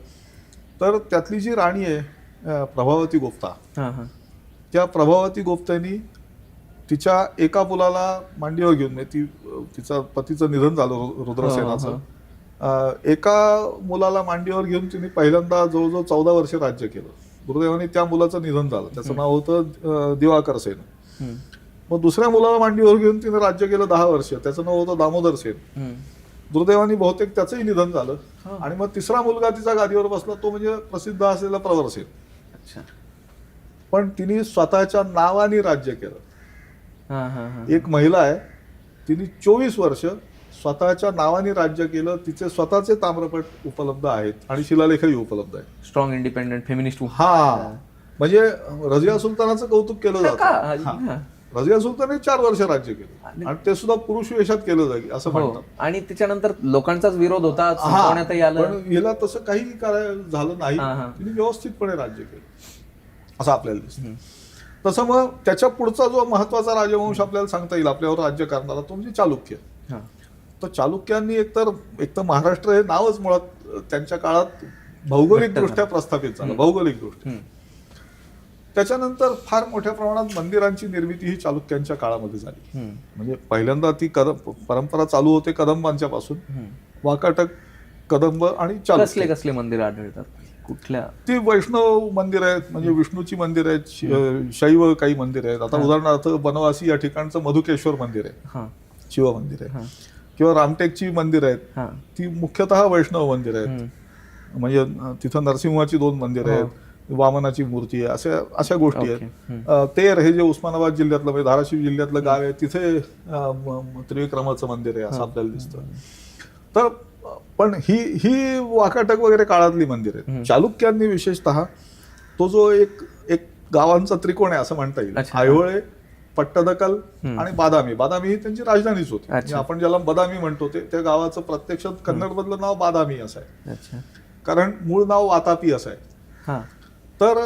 तर त्यातली जी राणी आहे प्रभावती गुप्ता, त्या प्रभावती गुप्तांनी तिच्या एका मुलाला मांडीवर घेऊन, म्हणजे तिचा पतीचं निधन झालं रुद्रसेनाचं, एका मुलाला मांडीवर घेऊन तिने पहिल्यांदा जवळजवळ 14 वर्ष राज्य केलं. दुर्दैवाने त्या मुलाचं निधन झालं, त्याचं नाव होतं दिवाकर सेन. मग दुसऱ्या मुलाला मांडीवर घेऊन तिने राज्य केलं 10 वर्ष, त्याचं नाव होतं दामोदर सेन. दुर्दैवाने बहुतेक त्याचंही निधन झालं. आणि मग तिसरा मुलगा तिचा गादीवर बसला, तो म्हणजे प्रसिद्ध असलेला प्रवर सेन. पण तिने स्वतःच्या नावाने राज्य केलं. एक महिला आहे, तिने 24 वर्ष स्वतःच्या नावाने राज्य केलं. तिचे स्वतःचे ताम्रपट उपलब्ध आहेत आणि शिलालेखही उपलब्ध आहे. Strong independent feminist. म्हणजे रजिया सुलतानाचं कौतुक केलं जातं. रजिया सुलतानने 4 वर्ष राज्य केलं आणि ते सुद्धा पुरुष वेशात केलं जाईल असं म्हणतात. आणि त्याच्यानंतर लोकांचाच विरोध होता, पण हिला तसं काही झालं नाही, तिने व्यवस्थितपणे राज्य केलं असं आपल्याला दिसतं. तसं मग त्याच्या पुढचा जो महत्वाचा राजवंश आपल्याला सांगता येईल आपल्यावर राज्य करणारा, तो म्हणजे चालुक्य. तर चालुक्यांनी एकतर महाराष्ट्र हे नावच मुळात त्यांच्या काळात भौगोलिक दृष्ट्या प्रस्थापित झालं. भौगोलिक दृष्ट्या त्याच्यानंतर फार मोठ्या प्रमाणात मंदिरांची निर्मिती ही चालुक्यांच्या काळामध्ये झाली. म्हणजे पहिल्यांदा ती परंपरा चालू होते कदंबांच्या पासून. वाकाटक, कदंब आणि चालुक्य. कसले मंदिर आढळतात कुठल्या? ती वैष्णव मंदिर आहेत, म्हणजे विष्णूची मंदिर आहेत, शैव काही मंदिर आहेत. आता उदाहरणार्थ बनवासी या ठिकाणचं मधुकेश्वर मंदिर आहे, शिव मंदिर आहे. किंवा रामटेकची मंदिर आहेत, ती मुख्यतः वैष्णव मंदिर आहेत. म्हणजे तिथं नरसिंहाची 2 मंदिर आहेत, वामनाची मूर्ती आहे, अशा गोष्टी आहेत. तेर हे जे उस्मानाबाद जिल्ह्यातलं म्हणजे धाराशिव जिल्ह्यातलं गाव आहे, तिथे त्रिविक्रमाचं मंदिर आहे असं आपल्याला दिसतं. तर पण ही वाकाटक वगैरे काळातली मंदिर आहेत. चालुक्यांनी विशेषतः तो जो एक गावांचा त्रिकोण आहे असं म्हणता येईल, ऐहोळे, पट्टदकल आणि बादामी ही त्यांची राजधानीच होती. म्हणजे आपण ज्याला बदामी म्हणतो त्या गावाचं प्रत्यक्षात कन्नड मधलं नाव बादामी असं आहे, कारण मूळ नाव वातापी असं आहे. तर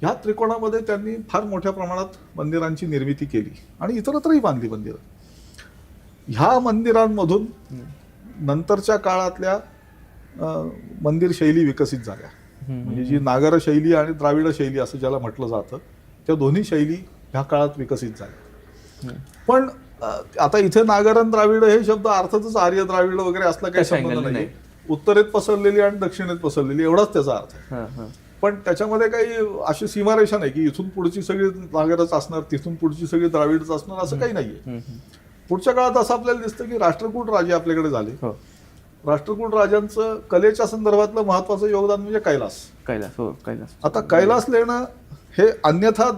ह्या त्रिकोणामध्ये त्यांनी फार मोठ्या प्रमाणात मंदिरांची निर्मिती केली आणि इतरत्रही बांधली मंदिरं. ह्या मंदिरांमधून नंतरच्या काळातल्या मंदिर शैली विकसित झाल्या. म्हणजे जी नागर शैली आणि द्राविड शैली असं ज्याला म्हटलं जातं, त्या दोन्ही शैली ह्या काळात विकसित झाल्या. पण आता इथे नागर आणि द्राविड हे शब्द अर्थातच आर्य द्राविड वगैरे असला काही संबंध नाही. उत्तरेत पसरलेली आणि दक्षिणेत पसरलेली एवढाच त्याचा अर्थ आहे. पण त्याच्यामध्ये काही अशी सीमारेषा नाही की इथून पुढची सगळी नागरच असणार, तिथून पुढची सगळी द्राविडच असणार, असं काही नाहीये. पुढच्या काळात असं आपल्याला दिसतं की राष्ट्रकूट राजे आपल्याकडे झाले. राष्ट्रकूट राजांचं कलेच्या संदर्भातलं महत्वाचं योगदान म्हणजे कैलास. आता कैलास लेणं हे अन्यथा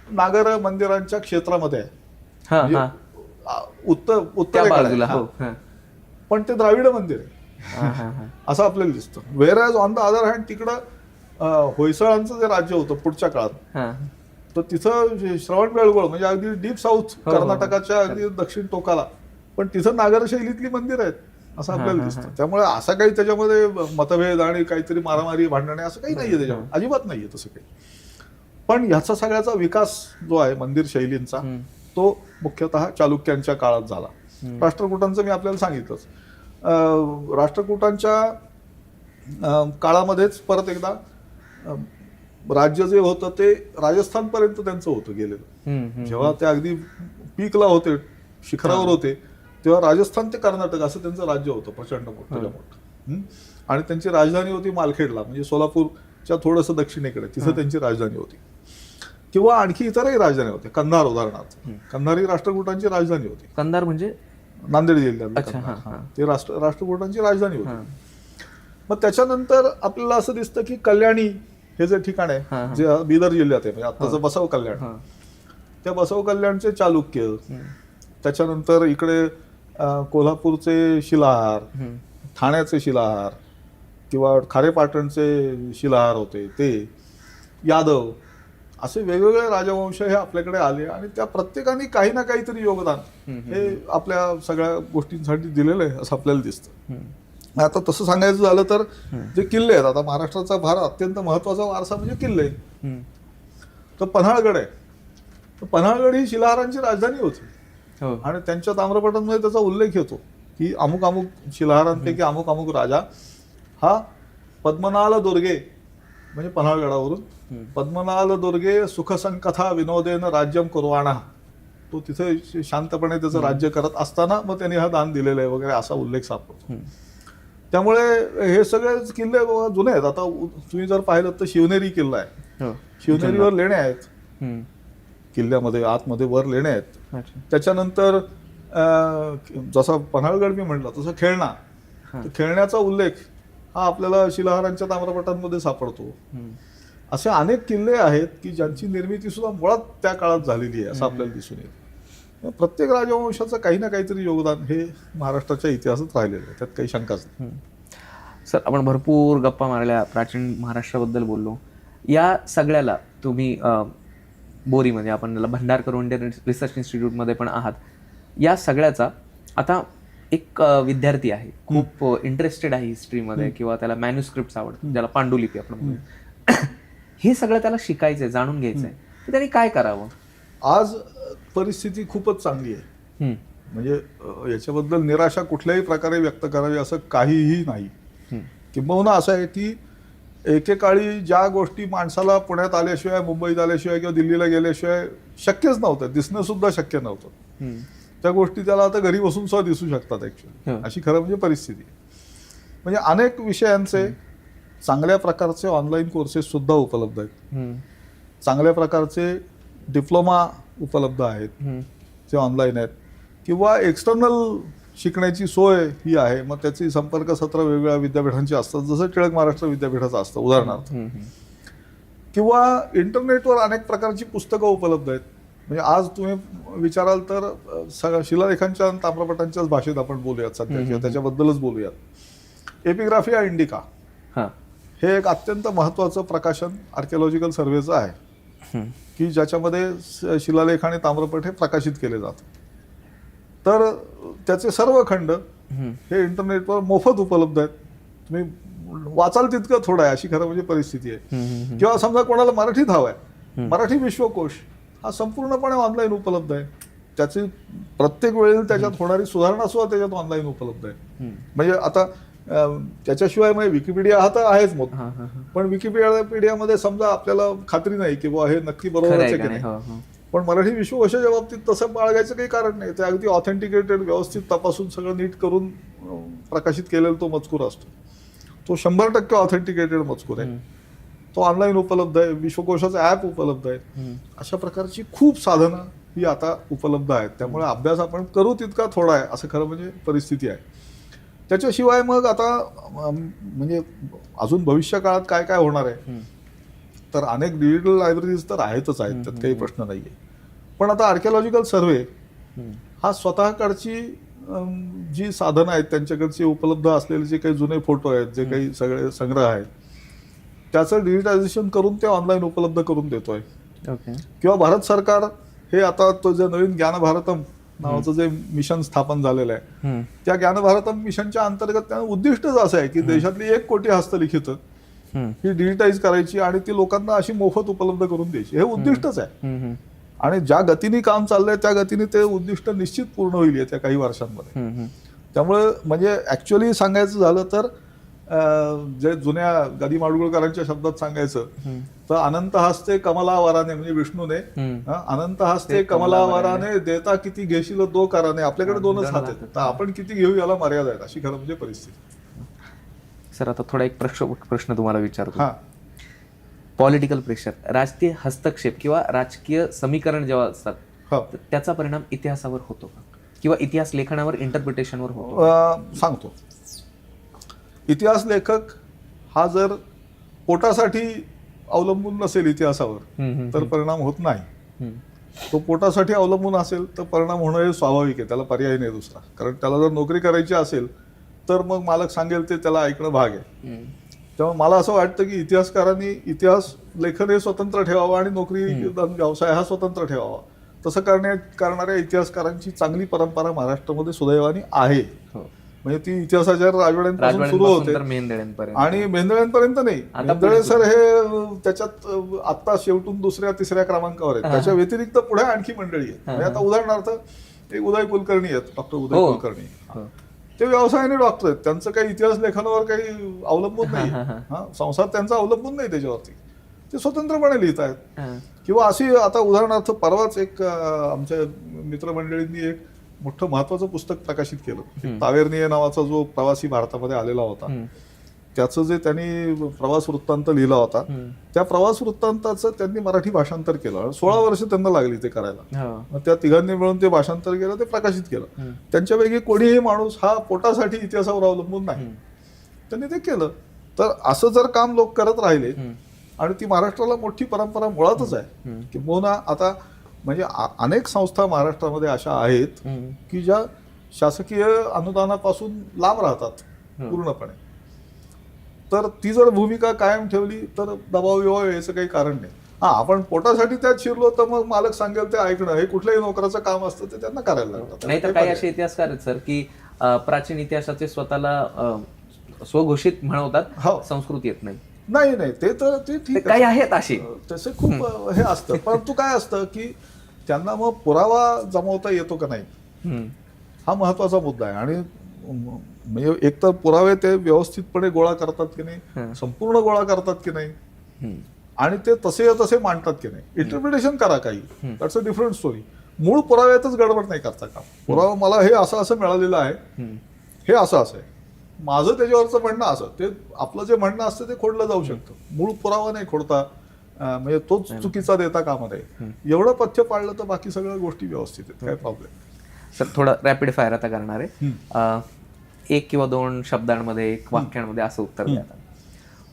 नागर मंदिरांच्या क्षेत्रामध्ये आहे, उत्तर पण ते द्राविड मंदिर आहे असं आपल्याला दिसतं. Whereas on the other hand तिकडं होयसळांचं जे राज्य होतं पुढच्या काळात, तर तिथं श्रवणबेळगोळ म्हणजे अगदी डीप साऊथ कर्नाटकाच्या अगदी दक्षिण टोकाला, पण तिथं नागर शैलीतली मंदिर आहेत असं आपल्याला दिसतं. त्यामुळे असं काही त्याच्यामध्ये मतभेद आणि काहीतरी मारामारी भांडणे असं काही नाहीये त्याच्यामध्ये, अजिबात नाहीये तसं काही. पण ह्याचा सगळ्याचा विकास जो आहे मंदिर शैलींचा, तो मुख्यतः चालुक्यांच्या काळात झाला. राष्ट्रकूटांचं मी आपल्याला सांगितलंच. राष्ट्रकूटांच्या काळामध्येच परत एकदा राज्य जे होतं ते राजस्थान पर्यंत त्यांचं होतं गेलेलं. जेव्हा ते अगदी पीकला होते, शिखरावर होते, तेव्हा राजस्थान ते कर्नाटक असं त्यांचं राज्य होतं, प्रचंड मोठं. आणि त्यांची राजधानी होती मालखेडला, म्हणजे सोलापूरच्या थोडंसं दक्षिणेकडे, तिथं त्यांची राजधानी होती. किंवा आणखी इतरही राजधानी होते. कंधार उदाहरणार्थ, कंधार ही राष्ट्रकूटांची राजधानी होती. कंधार म्हणजे नांदेड जिल्ह्यात ते राष्ट्रकूटांची राजधानी होती. मग त्याच्यानंतर आपल्याला असं दिसतं की कल्याणी हे जे ठिकाण आहे, जे बिदर जिल्ह्यात आहे, म्हणजे आत्ताचं बसव कल्याण, त्या बसव कल्याणचे चालुक्य, त्याच्यानंतर इकडे कोल्हापूरचे शिलाहार, ठाण्याचे शिलाहार किंवा खारेपाटणचे शिलाहार होते ते, यादव, असे वेगवेगळे राजवंश हे आपल्याकडे आले आणि त्या प्रत्येकाने काही ना काहीतरी योगदान हे आपल्या सगळ्या गोष्टींसाठी दिलेलं आहे असं आपल्याला दिसतं. आता तसं सांगायचं झालं तर जे किल्ले आहेत, आता महाराष्ट्राचा फार अत्यंत महत्वाचा वारसा म्हणजे किल्ले. तर पन्हाळगड आहे, तर पन्हाळगड ही शिलाहारांची राजधानी होती आणि त्यांच्या ताम्रपटांमध्ये त्याचा उल्लेख येतो की अमुक अमुक शिलाहारांपैकी अमुक अमुक राजा हा पद्मनाल दुर्गे, म्हणजे पन्हाळगडावरून पद्मनाल दुर्गे सुखसंकथा विनोदेन राज्यम कुर्वाणा, तो तिथे शांतपणे त्याचं राज्य करत असताना मग त्यांनी हा दान दिलेलं आहे वगैरे असा उल्लेख सापडतो. त्यामुळे हे सगळे किल्ले जुने आहेत. आता तुम्ही जर पाहिलं तर शिवनेरी किल्ला आहे, शिवनेरीवर लेण्या आहेत, किल्ल्यामध्ये आतमध्ये वर लेण्या आहेत. त्याच्यानंतर जसा पन्हाळगड मी म्हटलं तसं खेळणा, खेळण्याचा उल्लेख हा आपल्याला शिलाहारांच्या ताम्रपटांमध्ये सापडतो. असे अनेक किल्ले आहेत की ज्यांची निर्मिती सुद्धा मुळात त्या काळात झालेली आहे असं आपल्याला दिसून येतं. प्रत्येक राजवंशाचं काही ना काहीतरी योगदान हे महाराष्ट्राच्या इतिहासात राहिलेलं आहे, त्यात काही शंकाच नाही. सर, आपण भरपूर गप्पा मारल्या, प्राचीन महाराष्ट्राबद्दल बोललो. या सगळ्याला तुम्ही बोरीमध्ये, आपण त्याला भंडारकर इंडियन रिसर्च इन्स्टिट्यूटमध्ये पण आहात. या सगळ्याचा आता एक विद्यार्थी आहे, खूप इंटरेस्टेड आहे हिस्ट्रीमध्ये किंवा त्याला मॅन्युस्क्रिप्ट आवडतात, ज्याला पांडुलिपी आपण म्हणतो, हे सगळं त्याला शिकायचंय, जाणून घ्यायचंय, तर त्यांनी काय करावं? आज परिस्थिती खूपच चांगली आहे. म्हणजे याच्याबद्दल निराशा कुठल्याही प्रकारे व्यक्त करावी असं काहीही नाही. किंबहुना असं आहे की एकेकाळी ज्या गोष्टी माणसाला पुण्यात आल्याशिवाय, मुंबईत आल्याशिवाय किंवा दिल्लीला गेल्याशिवाय शक्यच नव्हतं, दिसणं सुद्धा शक्य नव्हतं, त्या गोष्टी त्याला आता घरी बसून सुद्धा दिसू शकतात ऍक्च्युअली. अशी खरं म्हणजे परिस्थिती आहे. म्हणजे अनेक विषयांचे चांगल्या प्रकारचे ऑनलाईन कोर्सेस सुद्धा उपलब्ध आहेत, चांगल्या प्रकारचे डिप्लोमा उपलब्ध आहेत जे ऑनलाईन आहेत, किंवा एक्सटर्नल शिकण्याची सोय ही आहे. मग त्याची संपर्क सत्र वेगवेगळ्या विद्यापीठांची असतात, जसं टिळक महाराष्ट्र विद्यापीठाचं असतं उदाहरणार्थ. किंवा इंटरनेटवर अनेक प्रकारची पुस्तकं उपलब्ध आहेत. म्हणजे आज तुम्ही विचाराल तर शिलालेखांच्या आणि ताम्रपटांच्याच भाषेत आपण बोलूयात सध्या, किंवा त्याच्याबद्दलच बोलूयात. एपिग्राफिया इंडिका हे एक अत्यंत महत्त्वाचं प्रकाशन आर्किओलॉजिकल सर्व्हेचं आहे, की ज्याच्यामध्ये शिलालेख आणि ताम्रपट हे प्रकाशित केले जातात. तर त्याचे सर्व खंड हे इंटरनेटवर मोफत उपलब्ध आहेत. तुम्ही वाचाल तितकं थोडं आहे, अशी खरं म्हणजे परिस्थिती आहे. किंवा समजा कोणाला मराठीत हवं आहे, मराठी विश्वकोश हा संपूर्णपणे ऑनलाईन उपलब्ध आहे. त्याची प्रत्येक वेळेला त्याच्यात होणारी सुधारणा सुद्धा त्याच्यात ऑनलाईन उपलब्ध आहे. म्हणजे आता त्याच्याशिवाय म्हणजे विकिपीडिया हा तर आहेच मोठा, पण विकिपीडियामध्ये समजा आपल्याला खात्री नाही की बुवा हे नक्की बरोबर आहे की नाही, पण मराठी विश्वकोशाच्या बाबतीत तसं बाळगायचं काही कारण नाही. ते अगदी ऑथेंटिकेटेड, व्यवस्थित तपासून सगळं नीट करून प्रकाशित केलेला तो मजकूर असतो. तो 100% ऑथेंटिकेटेड मजकूर आहे. तो ऑनलाईन उपलब्ध आहे. विश्वकोशाचं ॲप उपलब्ध आहे. अशा प्रकारची खूप साधनं ही आता उपलब्ध आहेत. त्यामुळे अभ्यास आपण करू तितका थोडा आहे, असं खरं म्हणजे परिस्थिती आहे. त्याच्याशिवाय मग आता म्हणजे अजून भविष्य काळात काय काय होणार आहे, तर अनेक डिजिटल लायब्ररीज तर आहेतच आहेत, त्यात काही प्रश्न नाही आहे. पण आता आर्किओलॉजिकल सर्व्हे हा स्वतःकडची जी साधनं आहेत, त्यांच्याकडचे उपलब्ध असलेले जे काही जुने फोटो आहेत, जे काही सगळे संग्रह आहेत, त्याचं डिजिटायझेशन करून ते ऑनलाईन उपलब्ध करून देतोय. किंवा भारत सरकार हे आता तो जे नवीन ज्ञान भारतम नावाचं जे मिशन स्थापन झालेलं आहे, त्या ज्ञान भारतम मिशनच्या अंतर्गत त्यानं उद्दिष्टच असं आहे की देशातली 1 कोटी हस्तलिखितं ही डिजिटाईज करायची आणि ती लोकांना अशी मोफत उपलब्ध करून द्यायची. हे उद्दिष्टच आहे. आणि ज्या गतीने काम चाललंय त्या गतीने ते उद्दिष्ट निश्चित पूर्ण होईल येत्या काही वर्षांमध्ये. त्यामुळे म्हणजे ऍक्च्युअली सांगायचं झालं तर जे जुन्या गदी माडगुळकरांच्या शब्दात सांगायचं तर अनंत हस्ते कमला वराने, म्हणजे विष्णूने अनंत हस्ते कमला वराने देता किती घेशील दो कराने. आपल्याकडे 2च हात आहेत, तर आपण किती घेऊ याला मर्यादा आहेत, अशी खरं म्हणजे परिस्थिती. सर आता थोडा एक प्रश्न तुम्हाला विचारतो. पॉलिटिकल प्रेशर, राजकीय हस्तक्षेप किंवा राजकीय समीकरण जेव्हा असतात, तर त्याचा परिणाम इतिहासावर होतो का, किंवा इतिहास लेखनावर, इंटरप्रिटेशनवर होतो? सांगतो. इतिहास लेखक हा जर पोटासाठी अवलंबून नसेल इतिहासावर तर परिणाम होत नाही. तो पोटासाठी अवलंबून असेल तर परिणाम होणं हे स्वाभाविक आहे, त्याला पर्याय नाही दुसरा. कारण त्याला जर नोकरी करायची असेल तर मग मालक सांगेल ते त्याला ऐकणं भाग आहे. त्यामुळे मला असं वाटतं की इतिहासकारांनी इतिहास लेखन हे स्वतंत्र ठेवावं आणि नोकरी व्यवसाय हा स्वतंत्र ठेवावा. तसं करणाऱ्या इतिहासकारांची चांगली परंपरा महाराष्ट्रामध्ये सुदैवाने आहे. म्हणजे ती इतिहासाच्या राजवाड्यांपासून सुरू होते आणि मेंदळ्यांपर्यंत नाही. मेंदळे सर हे त्याच्यात आता शेवटून 2ऱ्या 3ऱ्या क्रमांकावर आहेत. त्याच्या व्यतिरिक्त पुढे आणखी मंडळी आहेत. म्हणजे आता उदाहरणार्थ एक उदय कुलकर्णी आहेत, डॉक्टर उदय कुलकर्णी. ते व्यवसायाने डॉक्टर आहेत, त्यांचं काही इतिहास लेखनावर काही अवलंबून नाही. संसार त्यांचा अवलंबून नाही त्याच्यावरती, ते स्वतंत्रपणे लिहित आहेत. किंवा अशी आता उदाहरणार्थ परवाच एक आमच्या मित्रमंडळींनी एक मोठं महत्वाचं पुस्तक प्रकाशित केलं. तावेर्निये नावाचा जो प्रवासी भारतामध्ये आलेला होता, त्याचं जे त्यांनी प्रवास वृत्तांत लिहिला होता, त्या प्रवास वृत्तांताचं त्यांनी मराठी भाषांतर केलं. 16 वर्ष त्यांना लागली ते करायला. मग त्या तिघांनी मिळून ते भाषांतर केलं, ते प्रकाशित केलं. त्यांच्यापैकी कोणीही माणूस हा पोटासाठी इतिहासावर अवलंबून नाही, त्यांनी ते केलं. तर असं जर काम लोक करत राहिले आणि ती महाराष्ट्राला मोठी परंपरा मुळातच आहे. किंबहुना आता म्हणजे अनेक संस्था महाराष्ट्रामध्ये अशा आहेत की ज्या शासकीय अनुदानापासून लांब राहतात पूर्णपणे. तर ती जर भूमिका कायम ठेवली तर दबाव विवाह याचं काही कारण नाही. आपण पोटासाठी त्यात शिरलो तर मग मालक सांगेल ते ऐकणं हे कुठल्याही नोकराचं काम असतं, ते त्यांना करायला लागतं. नाही तर काही असे इतिहासकार आहेत सर की प्राचीन इतिहासाचे स्वतःला स्वघोषित म्हणवतात, संस्कृती येत नाही. नाही ते तर ते ठीक काही आहेत असे, तसे खूप हे असतं. परंतु काय असतं की त्यांना मग पुरावा जमवता येतो का नाही, हा महत्वाचा मुद्दा आहे. आणि म्हणजे एक तर पुरावे ते व्यवस्थितपणे गोळा करतात की नाही, संपूर्ण गोळा करतात की नाही, आणि ते तसे मांडतात की नाही. इंटरप्रिटेशन करा काही, दॅट्स अ डिफरंट स्टोरी. मूळ पुराव्यातच गडबड नाही करता का. पुरावा मला हे असं मिळालेलं आहे, हे असं आहे, माझं त्याच्यावरचं म्हणणं असं, ते आपलं जे म्हणणं असतं ते खोडलं जाऊ शकतं. मूळ पुरावा नाही खोडता, म्हणजे तोच चुकीचा देता कामा नये. एवढं पथ्य पाळलं तर बाकी सगळ्या गोष्टी व्यवस्थित आहेत, काय प्रॉब्लेम. सर थोडं रॅपिड फायर आता करणार आहे. 1 किंवा 2 शब्दांमध्ये, 1 वाक्यांमध्ये असं उत्तर द्या.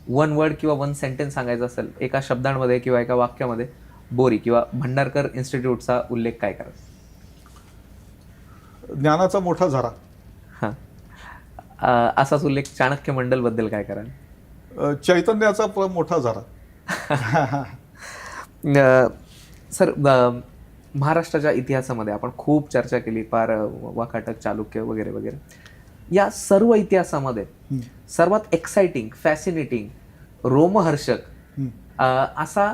1 वर्ड किंवा 1 सेंटेन्स सांगायचं असेल, एका शब्दांमध्ये किंवा एका वाक्यामध्ये बोरी किंवा भंडारकर इन्स्टिट्यूटचा उल्लेख काय करायचा? ज्ञानाचा मोठा झरा. हां. असाच उल्लेख चाणक्य मंडल बद्दल काय कराल? चैतन्याचा मोठा झरा. सर महाराष्ट्राच्या इतिहासामध्ये आपण खूप चर्चा केली, पार वाकाटक, चालुक्य वगैरे वगैरे. या सर्व इतिहासामध्ये सर्वात एक्साइटिंग, फॅसिनेटिंग, रोमहर्षक असा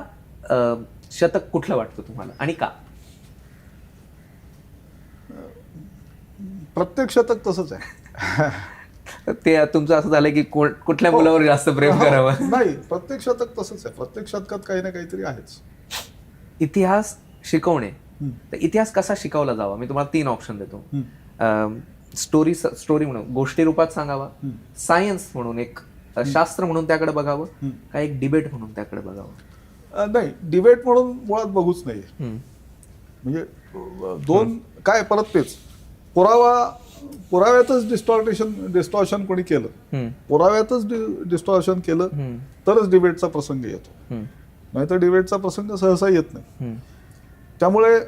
शतक कुठलं वाटतं तुम्हाला आणि का? प्रत्येक शतक तसंच आहे. ते तुमचं असं झालं की कुठल्या मुलावर जास्त प्रेम करावं? नाही, प्रत्येक शतक तसंच आहे. प्रत्येक शतकात काही ना काहीतरी आहेच. इतिहास शिकवणे, तर इतिहास कसा शिकवला जावा? मी तुम्हाला 3 ऑप्शन देतो. स्टोरी म्हणून गोष्टी रूपात सांगावा, सायन्स म्हणून एक शास्त्र म्हणून त्याकडे बघावं, का एक डिबेट म्हणून त्याकडे बघावं? नाही, डिबेट म्हणून मुळात बघूच नाही. म्हणजे दोन काय, परत तेच पुराव्यातच डिस्टॉर्शन कोणी केलं, पुराव्यातच डिस्टॉर्शन केलं तरच डिबेटचा प्रसंग येतो, नाहीतर डिबेटचा प्रसंग सहसा येत नाही. त्यामुळे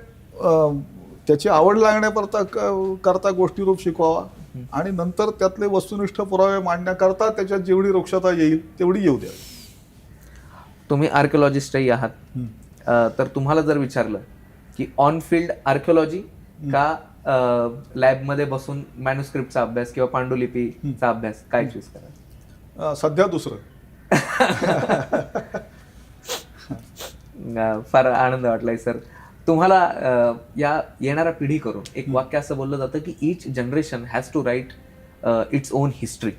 त्याची आवड लागण्याकरता गोष्टीरूप शिकवावा, आणि नंतर त्यातले वस्तुनिष्ठ पुरावे मांडण्याकरता त्याच्यात जेवढी रोक्षता येईल तेवढी येऊ द्यावी. तुम्ही आर्किओलॉजिस्टही आहात, तर तुम्हाला जर विचारलं की ऑन फील्ड आर्किओलॉजी का लॅबमध्ये बसून मॅन्युस्क्रिप्टचा अभ्यास किंवा पांडुलिपीचा अभ्यास, काय चूज करा? सध्या दुसरं. फार आनंद वाटलाय सर. तुम्हाला या येणाऱ्या पिढी करून एक वाक्य असं बोललं जातं की each generation has to write its own history.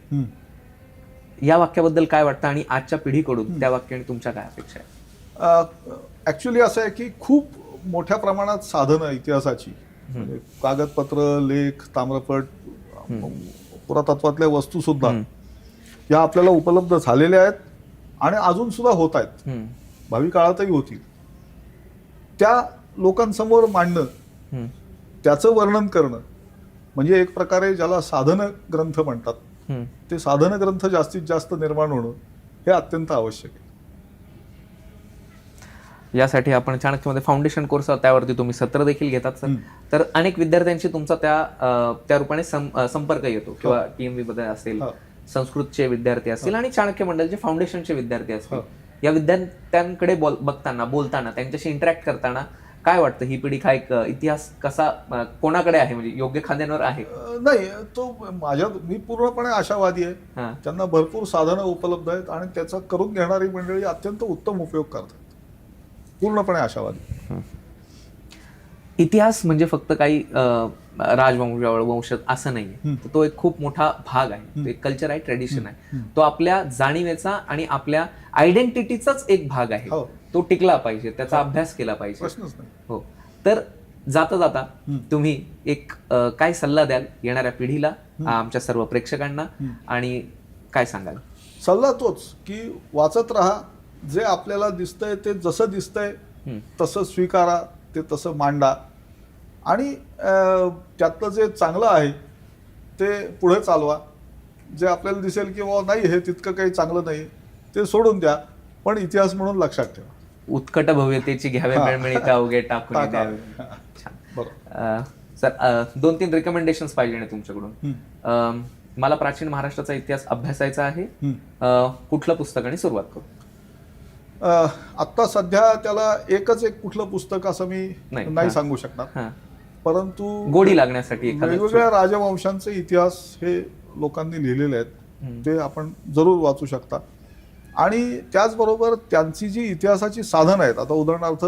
या वाक्याबद्दल काय वाटतं आणि आजच्या पिढीकडून त्या वाक्याने तुमच्या काय अपेक्षा आहे? ऍक्च्युली असं आहे की खूप मोठ्या प्रमाणात साधनं इतिहासाची, म्हणजे कागदपत्र, लेख, ताम्रपट, पुरातत्वातल्या वस्तू सुद्धा या आपल्याला उपलब्ध झालेल्या आहेत आणि अजून सुद्धा होत आहेत, भावी काळातही होतील. त्या लोकांसमोर मांडणं, त्याचं वर्णन करणं, म्हणजे एक प्रकारे ज्याला साधन ग्रंथ म्हणतात, ते साधन ग्रंथ जास्तीत जास्त निर्माण होणं हे अत्यंत आवश्यक आहे. यासाठी आपण चाणक्यमध्ये फाउंडेशन कोर्स, त्यावरती तुम्ही सत्र देखील घेतात सर. तर अनेक विद्यार्थ्यांशी तुमचा त्या रूपाने संपर्क येतो, किंवा TMV मध्ये असेल, संस्कृतचे विद्यार्थी असतील आणि चाणक्य मंडलचे फाउंडेशनचे विद्यार्थी असतील. या विद्यार्थ्यांकडे बोलताना, त्यांच्याशी इंटरॅक्ट करताना काय वाटतं, ही पिढी काय इतिहास कसा कोणाकडे आहे, म्हणजे योग्य खांद्यांवर आहे? नाही, मी पूर्णपणे आशावादी आहे. त्यांना भरपूर साधनं उपलब्ध आहेत आणि त्याचा करून घेणारी मंडळी अत्यंत उत्तम उपयोग करतात. पूर्णपणे आशावादी. इतिहास म्हणजे फक्त काही राजवंश, वंश असं नाही, तो एक खूप मोठा भाग आहे, एक कल्चर आहे, ट्रेडिशन आहे. तो आपल्या जाणीवेचा आणि आपल्या आयडेंटिटीचाच एक भाग आहे. तो टिकला पाहिजे, त्याचा अभ्यास केला पाहिजे. प्रश्नच नाही. हो. तर जाता जाता तुम्ही एक काय सल्ला द्याल येणाऱ्या पिढीला, आमच्या सर्व प्रेक्षकांना, आणि काय सांगाल? सल्ला तोच की वाचत राहा. जे आपल्याला दिसतंय ते जसं दिसतंय तसं स्वीकारा, ते तसं मांडा, आणि त्यातलं जे चांगलं आहे ते पुढे चालवा. जे आपल्याला दिसेल की नाही, हे तितकं काही चांगलं नाही, ते सोडून द्या, पण इतिहास म्हणून लक्षात ठेवा. उत्कट भव्यतेची घ्यावे मिळमिळीता अवघे टाकून द्यावे. छान सर. 2-3 रिकमेंडेशन्स पाहिजे ना तुमच्याकडून. मला प्राचीन महाराष्ट्राचा इतिहास अभ्यासायचा आहे, कुठलं पुस्तक आणि सुरुवात करू? आत्ता सध्या त्याला एकच एक कुठलं पुस्तक असं मी नाही सांगू शकणार, परंतु गोडी लागण्यासाठी वेगवेगळ्या राजवंशांचे इतिहास हे लोकांनी लिहिलेले आहेत, ते आपण जरूर वाचू शकता. आणि त्याचबरोबर त्यांची जी इतिहासाची साधनं आहेत, आता उदाहरणार्थ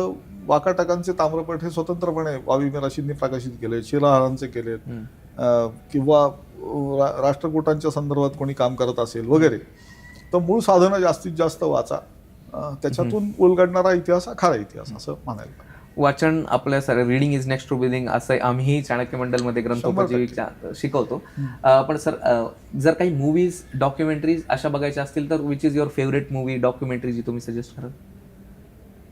वाकाटकांचे ताम्रपट हे स्वतंत्रपणे वावी मिराशींनी प्रकाशित केले, शिलाहारांचे केलेत, किंवा राष्ट्रकूटांच्या संदर्भात कोणी काम करत असेल वगैरे, तर मूळ साधनं जास्तीत जास्त वाचा. त्याच्यातून उलगडणारा इतिहास हा खरा इतिहास असं म्हणायला. वाचन आपल्या sir reading is next to billing असं आम्ही चाणक्य मंडलमध्ये ग्रंथोपजीविका शिकवतो. पण सर जर काही मूवीज डॉक्युमेंटरीज अशा बघायच्या असतील तर which is your favourite movie documentary जी तुम्ही सजेस्ट कराल?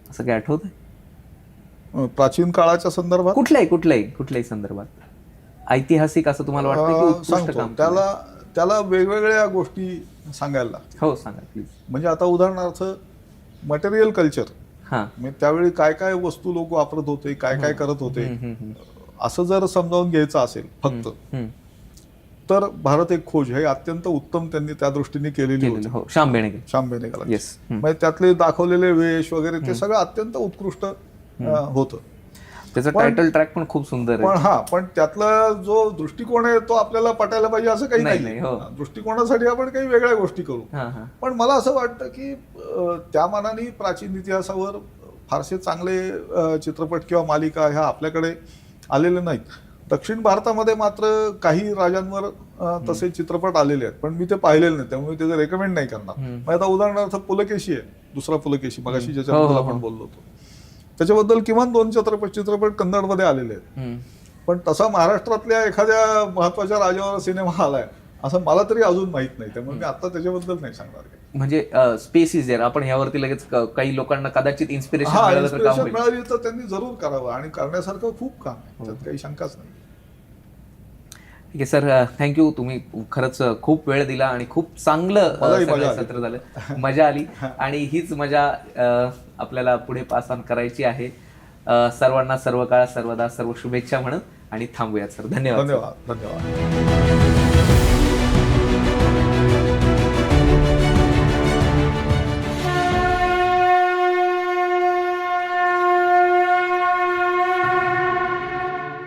असं काय आठवतंय प्राचीन काळाच्या संदर्भात? कुठल्याही संदर्भात ऐतिहासिक असं तुम्हाला वाटतं की उत्कृष्ट सांगतो. काम केलं? त्याला वेगवेगळ्या गोष्टी सांगायला लागतात. हो सांगा प्लीज. म्हणजे आता उदाहरणार्थ मटेरियल कल्चर, हां. म्हणजे त्यावेळी काय काय वस्तू लोक वापरत होते, काय काय करत होते, असं जर समजावून घ्यायचं असेल फक्त, तर भारत एक खोज हे अत्यंत उत्तम त्यांनी त्या दृष्टीने केलेली होती. हो, श्याम बेनेगल. येस. म्हणजे त्यातले दाखवलेले वेश वगैरे ते सगळं अत्यंत उत्कृष्ट होतं. त्याचं टायटल ट्रॅक पण खूप सुंदर आहे. पण त्यातला जो दृष्टिकोन आहे तो आपल्याला पटायला पाहिजे असं काही नाही. दृष्टिकोनासाठी आपण काही वेगळ्या गोष्टी करू. पण मला असं वाटतं की त्या मानाने प्राचीन इतिहासावर फारसे चांगले चित्रपट किंवा मालिका ह्या आपल्याकडे आलेले नाहीत. दक्षिण भारतामध्ये मात्र काही राजांवर तसे चित्रपट आलेले आहेत, पण मी ते पाहिलेले नाही, त्यामुळे त्याचं रेकमेंड नाही करणार. मग आता उदाहरणार्थ पुलकेशी आहे, दुसरा पुलकेशी, मगाशी ज्याच्याबद्दल आपण बोललो होतो, त्याच्याबद्दल किमान 2 चित्रपट कन्नडमध्ये आलेले आहेत. पण तसा महाराष्ट्रातल्या एखाद्या महत्वाच्या राजावर सिनेमा आलाय असं मला तरी अजून माहित नाही, त्यामुळे मी आता त्याच्याबद्दल नाही सांगणार. म्हणजे स्पेसिस जर आपण यावरती लगेच काही लोकांना कदाचित इन्स्पिरेशन मिळाली तर त्यांनी जरूर करावं, आणि करण्यासारखं खूप काम आहे, त्यात काही शंकाच नाही. ठीक आहे सर, थँक्यू. तुम्ही खरंच खूप वेळ दिला आणि खूप चांगलं सत्र झालं, मजा आली. आणि हीच मजा आपल्याला पुढे पास ऑन करायची आहे. सर्वांना सर्व काळ सर्वदा सर्व शुभेच्छा म्हणून आणि थांबूयात सर. धन्यवाद. धन्यवाद.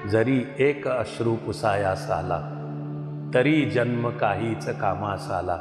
जरी एक अश्रू पुसायास आला, तरी जन्म काहीच कामास आला.